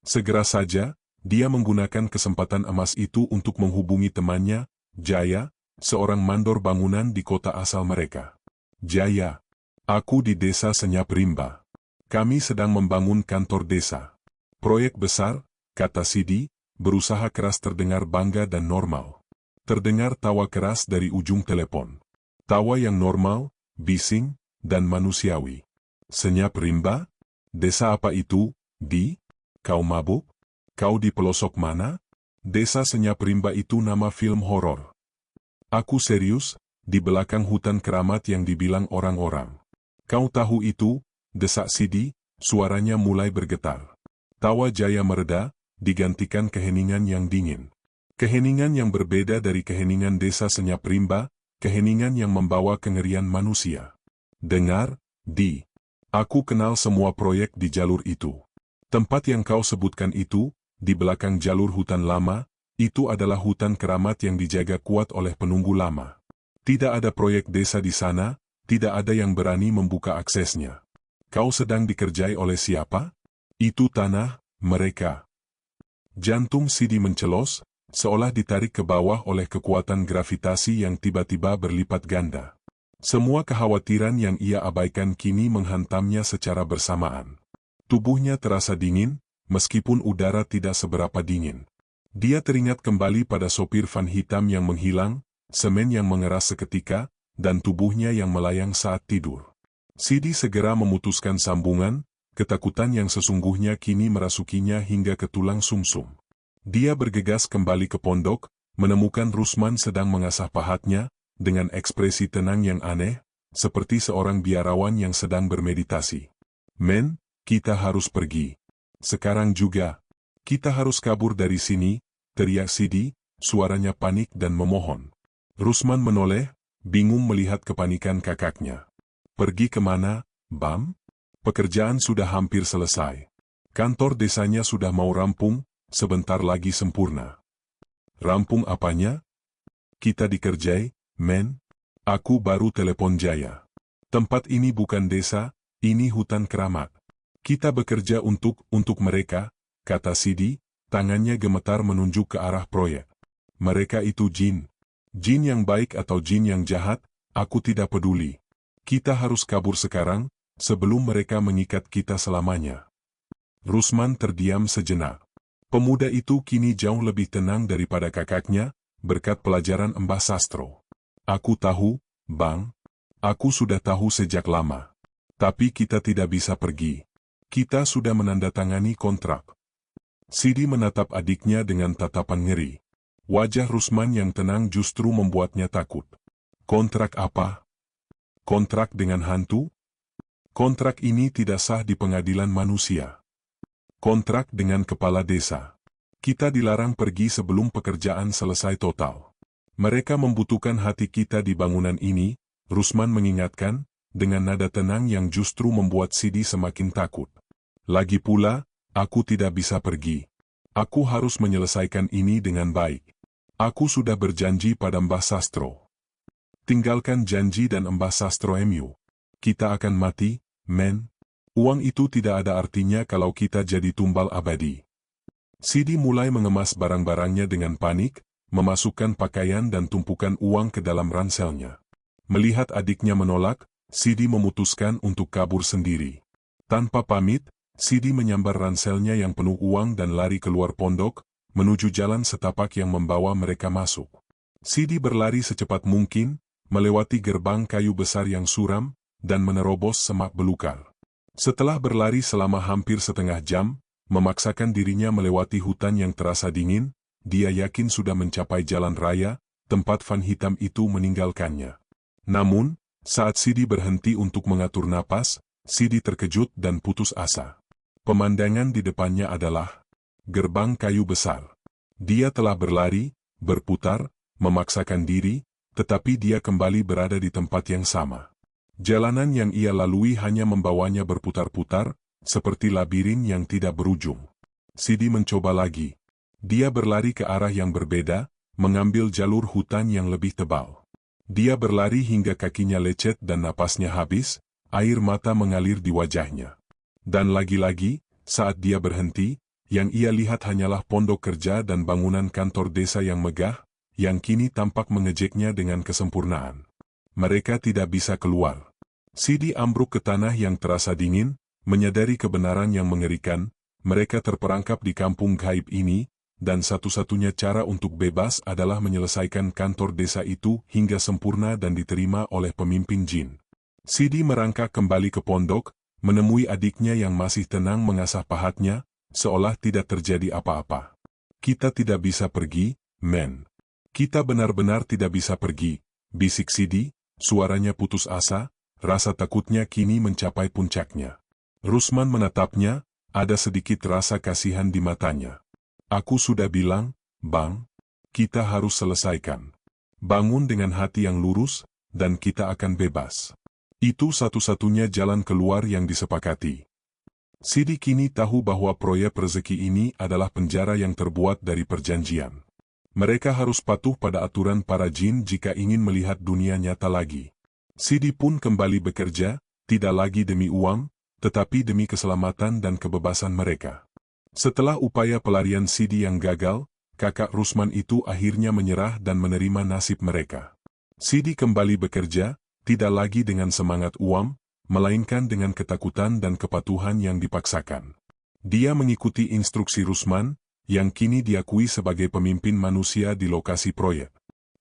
Segera saja, dia menggunakan kesempatan emas itu untuk menghubungi temannya, Jaya, seorang mandor bangunan di kota asal mereka. Jaya, aku di desa Senyap Rimba. Kami sedang membangun kantor desa. Proyek besar, kata Sidi, berusaha keras terdengar bangga dan normal. Terdengar tawa keras dari ujung telepon. Tawa yang normal, bising, dan manusiawi. Senyap Rimba? Desa apa itu, Di? Kau mabuk? Kau di pelosok mana? Desa Senyap Rimba itu nama film horor. Aku serius, di belakang hutan keramat yang dibilang orang-orang. Kau tahu itu? Desak Sidi, suaranya mulai bergetar. Tawa Jaya mereda, digantikan keheningan yang dingin. Keheningan yang berbeda dari keheningan desa Senyap Rimba, keheningan yang membawa kengerian manusia. Dengar, Di. Aku kenal semua proyek di jalur itu. Tempat yang kau sebutkan itu, di belakang jalur hutan lama, itu adalah hutan keramat yang dijaga kuat oleh penunggu lama. Tidak ada proyek desa di sana, tidak ada yang berani membuka aksesnya. Kau sedang dikerjai oleh siapa? Itu tanah, mereka. Jantung Sidi mencelos, seolah ditarik ke bawah oleh kekuatan gravitasi yang tiba-tiba berlipat ganda. Semua kekhawatiran yang ia abaikan kini menghantamnya secara bersamaan. Tubuhnya terasa dingin, meskipun udara tidak seberapa dingin. Dia teringat kembali pada sopir van hitam yang menghilang, semen yang mengeras seketika, dan tubuhnya yang melayang saat tidur. Sidi segera memutuskan sambungan, ketakutan yang sesungguhnya kini merasukinya hingga ke tulang sumsum. Dia bergegas kembali ke pondok, menemukan Rusman sedang mengasah pahatnya, dengan ekspresi tenang yang aneh, seperti seorang biarawan yang sedang bermeditasi. Men, kita harus pergi. Sekarang juga. Kita harus kabur dari sini, teriak Sidi, suaranya panik dan memohon. Rusman menoleh, bingung melihat kepanikan kakaknya. Pergi kemana, Bam? Pekerjaan sudah hampir selesai. Kantor desanya sudah mau rampung, sebentar lagi sempurna. Rampung apanya? Kita dikerjai, men. Aku baru telepon Jaya. Tempat ini bukan desa, ini hutan keramat. Kita bekerja untuk mereka, kata Sidi, tangannya gemetar menunjuk ke arah proyek. Mereka itu jin. Jin yang baik atau jin yang jahat, aku tidak peduli. Kita harus kabur sekarang, sebelum mereka mengikat kita selamanya. Rusman terdiam sejenak. Pemuda itu kini jauh lebih tenang daripada kakaknya, berkat pelajaran Mbah Sastro. Aku tahu, Bang. Aku sudah tahu sejak lama. Tapi kita tidak bisa pergi. Kita sudah menandatangani kontrak. Sidi menatap adiknya dengan tatapan ngeri. Wajah Rusman yang tenang justru membuatnya takut. Kontrak apa? Kontrak dengan hantu? Kontrak ini tidak sah di pengadilan manusia. Kontrak dengan kepala desa. Kita dilarang pergi sebelum pekerjaan selesai total. Mereka membutuhkan hati kita di bangunan ini, Rusman mengingatkan, dengan nada tenang yang justru membuat Sidi semakin takut. Lagi pula, aku tidak bisa pergi. Aku harus menyelesaikan ini dengan baik. Aku sudah berjanji pada Mbah Sastro. Tinggalkan janji dan Mbah Sastro MU. Kita akan mati, men. Uang itu tidak ada artinya kalau kita jadi tumbal abadi. Sidi mulai mengemas barang-barangnya dengan panik, memasukkan pakaian dan tumpukan uang ke dalam ranselnya. Melihat adiknya menolak, Sidi memutuskan untuk kabur sendiri. Tanpa pamit, Sidi menyambar ranselnya yang penuh uang dan lari keluar pondok, menuju jalan setapak yang membawa mereka masuk. Sidi berlari secepat mungkin, melewati gerbang kayu besar yang suram, dan menerobos semak belukar. Setelah berlari selama hampir setengah jam, memaksakan dirinya melewati hutan yang terasa dingin, dia yakin sudah mencapai jalan raya, tempat van hitam itu meninggalkannya. Namun, saat Sidi berhenti untuk mengatur napas, Sidi terkejut dan putus asa. Pemandangan di depannya adalah gerbang kayu besar. Dia telah berlari, berputar, memaksakan diri, tetapi dia kembali berada di tempat yang sama. Jalanan yang ia lalui hanya membawanya berputar-putar, seperti labirin yang tidak berujung. Sidi mencoba lagi. Dia berlari ke arah yang berbeda, mengambil jalur hutan yang lebih tebal. Dia berlari hingga kakinya lecet dan napasnya habis, air mata mengalir di wajahnya. Dan lagi-lagi, saat dia berhenti, yang ia lihat hanyalah pondok kerja dan bangunan kantor desa yang megah, yang kini tampak mengejeknya dengan kesempurnaan. Mereka tidak bisa keluar. Sidi ambruk ke tanah yang terasa dingin, menyadari kebenaran yang mengerikan, mereka terperangkap di kampung gaib ini, dan satu-satunya cara untuk bebas adalah menyelesaikan kantor desa itu hingga sempurna dan diterima oleh pemimpin jin. Sidi merangkak kembali ke pondok, menemui adiknya yang masih tenang mengasah pahatnya, seolah tidak terjadi apa-apa. Kita tidak bisa pergi, men. Kita benar-benar tidak bisa pergi, bisik Sidi, suaranya putus asa, rasa takutnya kini mencapai puncaknya. Rusman menatapnya, ada sedikit rasa kasihan di matanya. Aku sudah bilang, Bang, kita harus selesaikan. Bangun dengan hati yang lurus, dan kita akan bebas. Itu satu-satunya jalan keluar yang disepakati. Sidi kini tahu bahwa proyek rezeki ini adalah penjara yang terbuat dari perjanjian. Mereka harus patuh pada aturan para jin jika ingin melihat dunia nyata lagi. Sidi pun kembali bekerja, tidak lagi demi uang, tetapi demi keselamatan dan kebebasan mereka. Setelah upaya pelarian Sidi yang gagal, kakak Rusman itu akhirnya menyerah dan menerima nasib mereka. Sidi kembali bekerja, tidak lagi dengan semangat uang, melainkan dengan ketakutan dan kepatuhan yang dipaksakan. Dia mengikuti instruksi Rusman, yang kini diakui sebagai pemimpin manusia di lokasi proyek.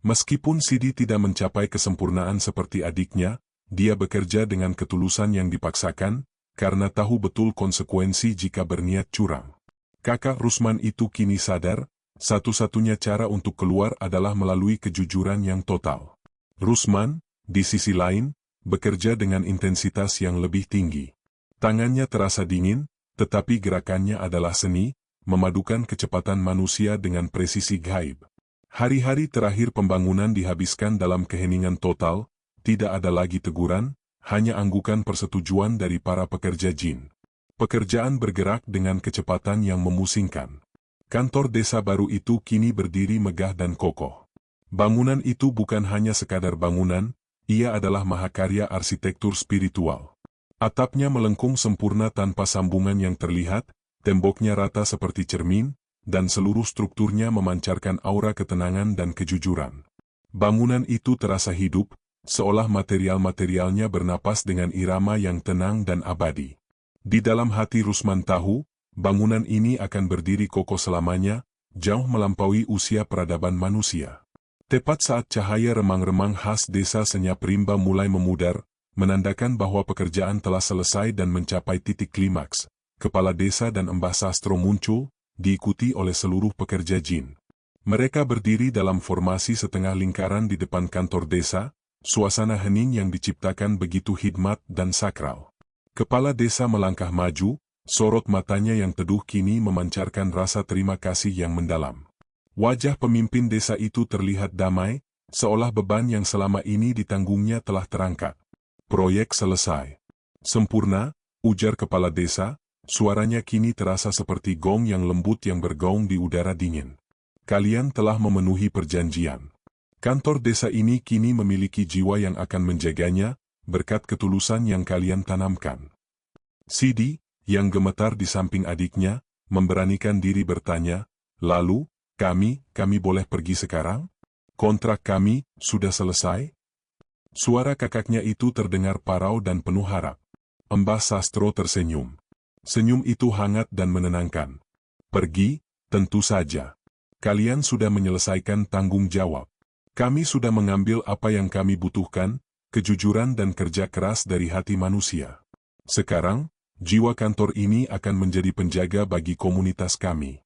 Meskipun Sidi tidak mencapai kesempurnaan seperti adiknya, dia bekerja dengan ketulusan yang dipaksakan, karena tahu betul konsekuensi jika berniat curang. Kakak Rusman itu kini sadar, satu-satunya cara untuk keluar adalah melalui kejujuran yang total. Rusman, di sisi lain, bekerja dengan intensitas yang lebih tinggi. Tangannya terasa dingin, tetapi gerakannya adalah seni, memadukan kecepatan manusia dengan presisi gaib. Hari-hari terakhir pembangunan dihabiskan dalam keheningan total, tidak ada lagi teguran, hanya anggukan persetujuan dari para pekerja jin. Pekerjaan bergerak dengan kecepatan yang memusingkan. Kantor desa baru itu kini berdiri megah dan kokoh. Bangunan itu bukan hanya sekadar bangunan, ia adalah mahakarya arsitektur spiritual. Atapnya melengkung sempurna tanpa sambungan yang terlihat, temboknya rata seperti cermin, dan seluruh strukturnya memancarkan aura ketenangan dan kejujuran. Bangunan itu terasa hidup, seolah material-materialnya bernapas dengan irama yang tenang dan abadi. Di dalam hati Rusman tahu, bangunan ini akan berdiri kokoh selamanya, jauh melampaui usia peradaban manusia. Tepat saat cahaya remang-remang khas desa Senyap Rimba mulai memudar, menandakan bahwa pekerjaan telah selesai dan mencapai titik klimaks. Kepala desa dan Embah Sastro muncul, diikuti oleh seluruh pekerja jin. Mereka berdiri dalam formasi setengah lingkaran di depan kantor desa, suasana hening yang diciptakan begitu hikmat dan sakral. Kepala desa melangkah maju, sorot matanya yang teduh kini memancarkan rasa terima kasih yang mendalam. Wajah pemimpin desa itu terlihat damai, seolah beban yang selama ini ditanggungnya telah terangkat. Proyek selesai. Sempurna, ujar kepala desa. Suaranya kini terasa seperti gong yang lembut yang bergaung di udara dingin. Kalian telah memenuhi perjanjian. Kantor desa ini kini memiliki jiwa yang akan menjaganya, berkat ketulusan yang kalian tanamkan. Sidi, yang gemetar di samping adiknya, memberanikan diri bertanya, lalu, kami boleh pergi sekarang? Kontrak kami, sudah selesai? Suara kakaknya itu terdengar parau dan penuh harap. Embah Sastro tersenyum. Senyum itu hangat dan menenangkan. Pergi, tentu saja. Kalian sudah menyelesaikan tanggung jawab. Kami sudah mengambil apa yang kami butuhkan, kejujuran dan kerja keras dari hati manusia. Sekarang, jiwa kantor ini akan menjadi penjaga bagi komunitas kami.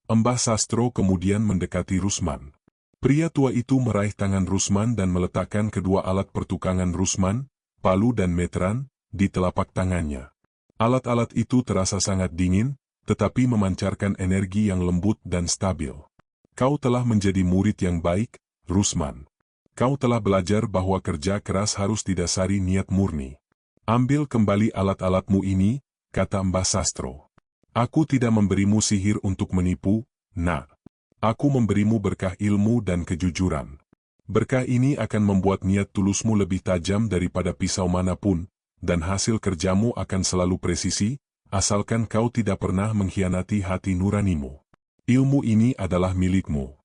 Embah Sastro kemudian mendekati Rusman. Pria tua itu meraih tangan Rusman dan meletakkan kedua alat pertukangan Rusman, palu dan meteran, di telapak tangannya. Alat-alat itu terasa sangat dingin, tetapi memancarkan energi yang lembut dan stabil. Kau telah menjadi murid yang baik, Rusman. Kau telah belajar bahwa kerja keras harus didasari niat murni. Ambil kembali alat-alatmu ini, kata Mbah Sastro. Aku tidak memberimu sihir untuk menipu, nak. Aku memberimu berkah ilmu dan kejujuran. Berkah ini akan membuat niat tulusmu lebih tajam daripada pisau manapun, dan hasil kerjamu akan selalu presisi, asalkan kau tidak pernah mengkhianati hati nuranimu. Ilmu ini adalah milikmu.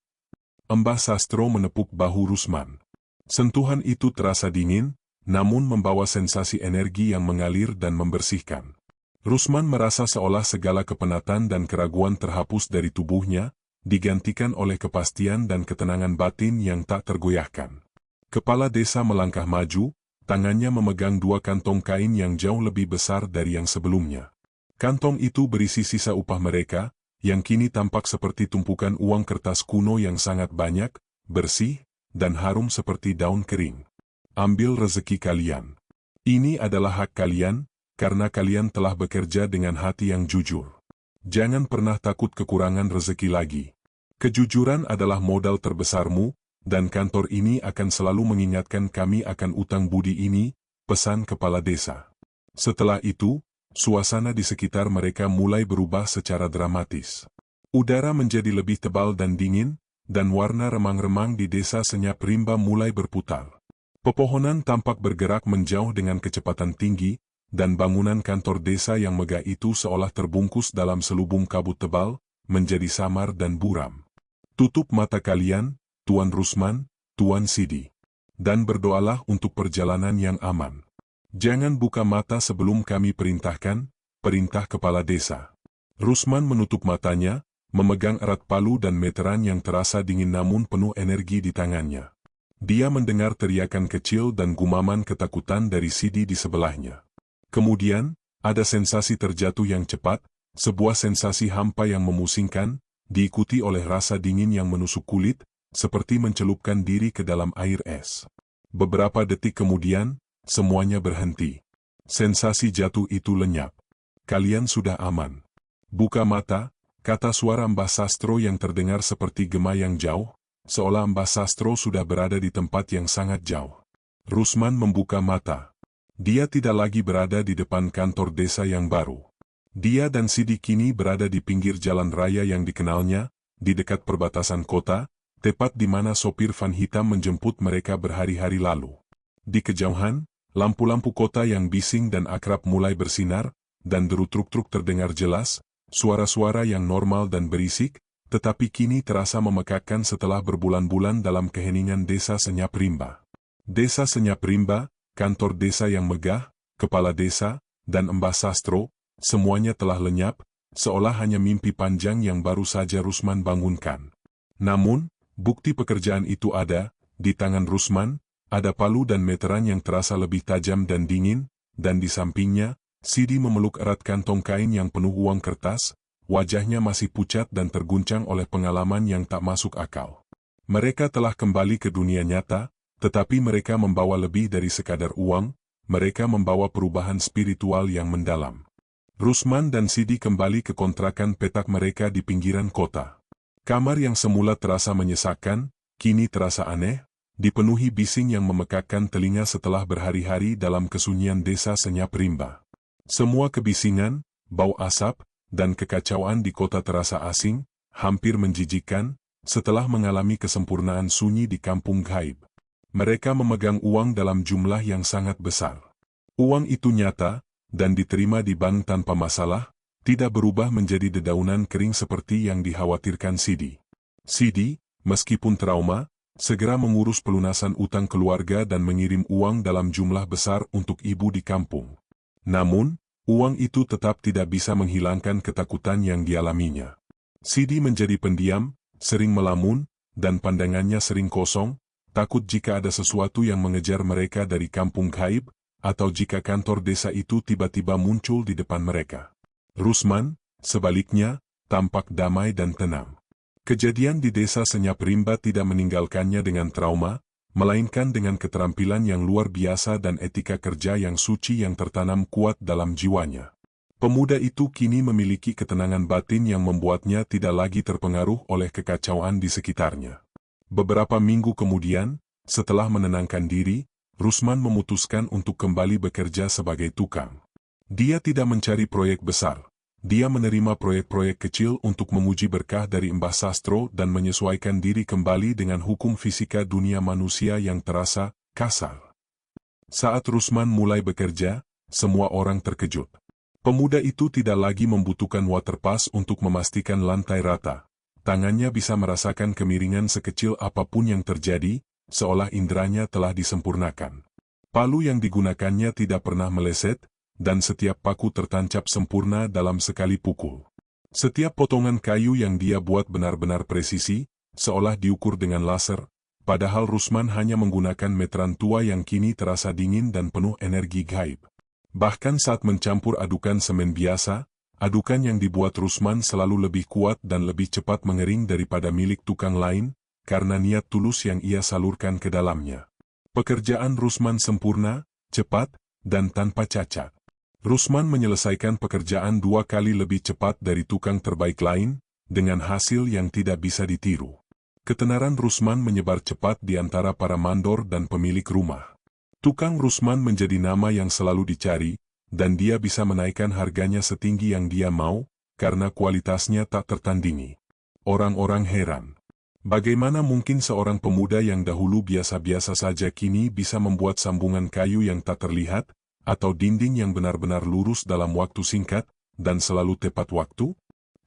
Mbah Sastro menepuk bahu Rusman. Sentuhan itu terasa dingin, namun membawa sensasi energi yang mengalir dan membersihkan. Rusman merasa seolah segala kepenatan dan keraguan terhapus dari tubuhnya, digantikan oleh kepastian dan ketenangan batin yang tak tergoyahkan. Kepala desa melangkah maju, tangannya memegang dua kantong kain yang jauh lebih besar dari yang sebelumnya. Kantong itu berisi sisa upah mereka, yang kini tampak seperti tumpukan uang kertas kuno yang sangat banyak, bersih, dan harum seperti daun kering. Ambil rezeki kalian. Ini adalah hak kalian, karena kalian telah bekerja dengan hati yang jujur. Jangan pernah takut kekurangan rezeki lagi. Kejujuran adalah modal terbesarmu, dan kantor ini akan selalu mengingatkan kami akan utang budi ini, pesan kepala desa. Setelah itu, suasana di sekitar mereka mulai berubah secara dramatis. Udara menjadi lebih tebal dan dingin, dan warna remang-remang di desa Senyap Rimba mulai berputar. Pepohonan tampak bergerak menjauh dengan kecepatan tinggi, dan bangunan kantor desa yang megah itu seolah terbungkus dalam selubung kabut tebal, menjadi samar dan buram. Tutup mata kalian, Tuan Rusman, Tuan Sidi. Dan berdoalah untuk perjalanan yang aman. Jangan buka mata sebelum kami perintahkan, perintah kepala desa. Rusman menutup matanya, memegang erat palu dan meteran yang terasa dingin namun penuh energi di tangannya. Dia mendengar teriakan kecil dan gumaman ketakutan dari Sidi di sebelahnya. Kemudian, ada sensasi terjatuh yang cepat, sebuah sensasi hampa yang memusingkan, diikuti oleh rasa dingin yang menusuk kulit, seperti mencelupkan diri ke dalam air es. Beberapa detik kemudian, semuanya berhenti. Sensasi jatuh itu lenyap. Kalian sudah aman. Buka mata, kata suara Mbah Sastro yang terdengar seperti gema yang jauh, seolah Mbah Sastro sudah berada di tempat yang sangat jauh. Rusman membuka mata. Dia tidak lagi berada di depan kantor desa yang baru. Dia dan Sidi kini berada di pinggir jalan raya yang dikenalnya, di dekat perbatasan kota, tepat di mana sopir van hitam menjemput mereka berhari-hari lalu. Di kejauhan, lampu-lampu kota yang bising dan akrab mulai bersinar, dan deru truk-truk terdengar jelas, suara-suara yang normal dan berisik, tetapi kini terasa memekakkan setelah berbulan-bulan dalam keheningan desa Senyap Rimba. Desa Senyap Rimba, kantor desa yang megah, kepala desa, dan Mbah Sastro, semuanya telah lenyap, seolah hanya mimpi panjang yang baru saja Rusman bangunkan. Namun, bukti pekerjaan itu ada, di tangan Rusman, ada palu dan meteran yang terasa lebih tajam dan dingin, dan di sampingnya, Sidi memeluk erat kantong kain yang penuh uang kertas, wajahnya masih pucat dan terguncang oleh pengalaman yang tak masuk akal. Mereka telah kembali ke dunia nyata, tetapi mereka membawa lebih dari sekadar uang, mereka membawa perubahan spiritual yang mendalam. Rusman dan Sidi kembali ke kontrakan petak mereka di pinggiran kota. Kamar yang semula terasa menyesakkan, kini terasa aneh, dipenuhi bising yang memekakkan telinga setelah berhari-hari dalam kesunyian desa Senyap Rimba. Semua kebisingan, bau asap, dan kekacauan di kota terasa asing, hampir menjijikkan, setelah mengalami kesempurnaan sunyi di kampung gaib. Mereka memegang uang dalam jumlah yang sangat besar. Uang itu nyata, dan diterima di bank tanpa masalah, tidak berubah menjadi dedaunan kering seperti yang dikhawatirkan Sidi. Sidi, meskipun trauma, segera mengurus pelunasan utang keluarga dan mengirim uang dalam jumlah besar untuk ibu di kampung. Namun, uang itu tetap tidak bisa menghilangkan ketakutan yang dialaminya. Sidi menjadi pendiam, sering melamun, dan pandangannya sering kosong, takut jika ada sesuatu yang mengejar mereka dari kampung gaib, atau jika kantor desa itu tiba-tiba muncul di depan mereka. Rusman, sebaliknya, tampak damai dan tenang. Kejadian di desa Senyap Rimba tidak meninggalkannya dengan trauma, melainkan dengan keterampilan yang luar biasa dan etika kerja yang suci yang tertanam kuat dalam jiwanya. Pemuda itu kini memiliki ketenangan batin yang membuatnya tidak lagi terpengaruh oleh kekacauan di sekitarnya. Beberapa minggu kemudian, setelah menenangkan diri, Rusman memutuskan untuk kembali bekerja sebagai tukang. Dia tidak mencari proyek besar. Dia menerima proyek-proyek kecil untuk menguji berkah dari Mbah Sastro dan menyesuaikan diri kembali dengan hukum fisika dunia manusia yang terasa kasar. Saat Rusman mulai bekerja, semua orang terkejut. Pemuda itu tidak lagi membutuhkan waterpass untuk memastikan lantai rata. Tangannya bisa merasakan kemiringan sekecil apapun yang terjadi, seolah inderanya telah disempurnakan. Palu yang digunakannya tidak pernah meleset, dan setiap paku tertancap sempurna dalam sekali pukul. Setiap potongan kayu yang dia buat benar-benar presisi, seolah diukur dengan laser, padahal Rusman hanya menggunakan meteran tua yang kini terasa dingin dan penuh energi gaib. Bahkan saat mencampur adukan semen biasa, adukan yang dibuat Rusman selalu lebih kuat dan lebih cepat mengering daripada milik tukang lain, karena niat tulus yang ia salurkan ke dalamnya. Pekerjaan Rusman sempurna, cepat, dan tanpa cacat. Rusman menyelesaikan pekerjaan 2 kali lebih cepat dari tukang terbaik lain, dengan hasil yang tidak bisa ditiru. Ketenaran Rusman menyebar cepat di antara para mandor dan pemilik rumah. Tukang Rusman menjadi nama yang selalu dicari, dan dia bisa menaikkan harganya setinggi yang dia mau, karena kualitasnya tak tertandingi. Orang-orang heran. Bagaimana mungkin seorang pemuda yang dahulu biasa-biasa saja kini bisa membuat sambungan kayu yang tak terlihat, atau dinding yang benar-benar lurus dalam waktu singkat, dan selalu tepat waktu?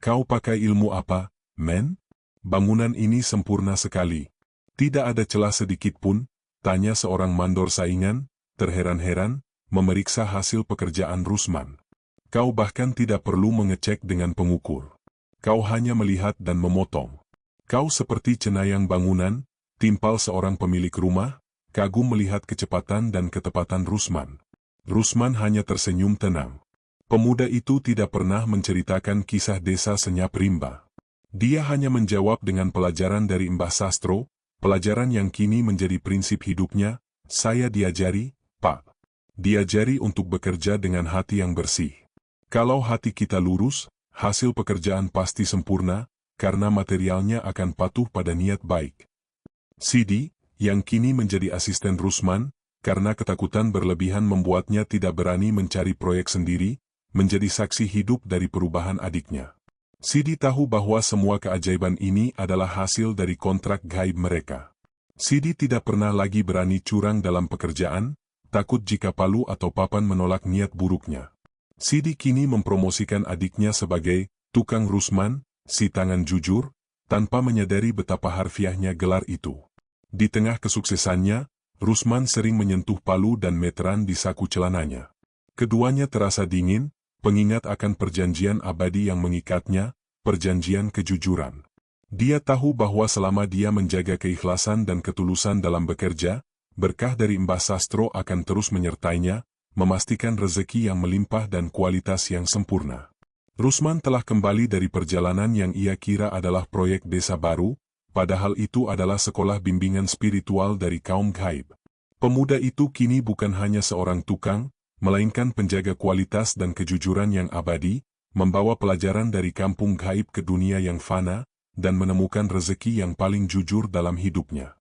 Kau pakai ilmu apa, men? Bangunan ini sempurna sekali. Tidak ada celah sedikit pun, tanya seorang mandor saingan, terheran-heran, memeriksa hasil pekerjaan Rusman. Kau bahkan tidak perlu mengecek dengan pengukur. Kau hanya melihat dan memotong. Kau seperti cenayang bangunan, timpal seorang pemilik rumah, kagum melihat kecepatan dan ketepatan Rusman. Rusman hanya tersenyum tenang. Pemuda itu tidak pernah menceritakan kisah desa senyap rimba. Dia hanya menjawab dengan pelajaran dari Mbah Sastro, pelajaran yang kini menjadi prinsip hidupnya. Saya diajari, Pak. Diajari untuk bekerja dengan hati yang bersih. Kalau hati kita lurus, hasil pekerjaan pasti sempurna, karena materialnya akan patuh pada niat baik. Sidi, yang kini menjadi asisten Rusman, karena ketakutan berlebihan membuatnya tidak berani mencari proyek sendiri, menjadi saksi hidup dari perubahan adiknya. Sidi tahu bahwa semua keajaiban ini adalah hasil dari kontrak gaib mereka. Sidi tidak pernah lagi berani curang dalam pekerjaan, takut jika palu atau papan menolak niat buruknya. Sidi kini mempromosikan adiknya sebagai tukang Rusman, si tangan jujur, tanpa menyadari betapa harfiahnya gelar itu. Di tengah kesuksesannya, Rusman sering menyentuh palu dan meteran di saku celananya. Keduanya terasa dingin, pengingat akan perjanjian abadi yang mengikatnya, perjanjian kejujuran. Dia tahu bahwa selama dia menjaga keikhlasan dan ketulusan dalam bekerja, berkah dari Mbah Sastro akan terus menyertainya, memastikan rezeki yang melimpah dan kualitas yang sempurna. Rusman telah kembali dari perjalanan yang ia kira adalah proyek desa baru, padahal itu adalah sekolah bimbingan spiritual dari kaum gaib. Pemuda itu kini bukan hanya seorang tukang, melainkan penjaga kualitas dan kejujuran yang abadi, membawa pelajaran dari kampung gaib ke dunia yang fana, dan menemukan rezeki yang paling jujur dalam hidupnya.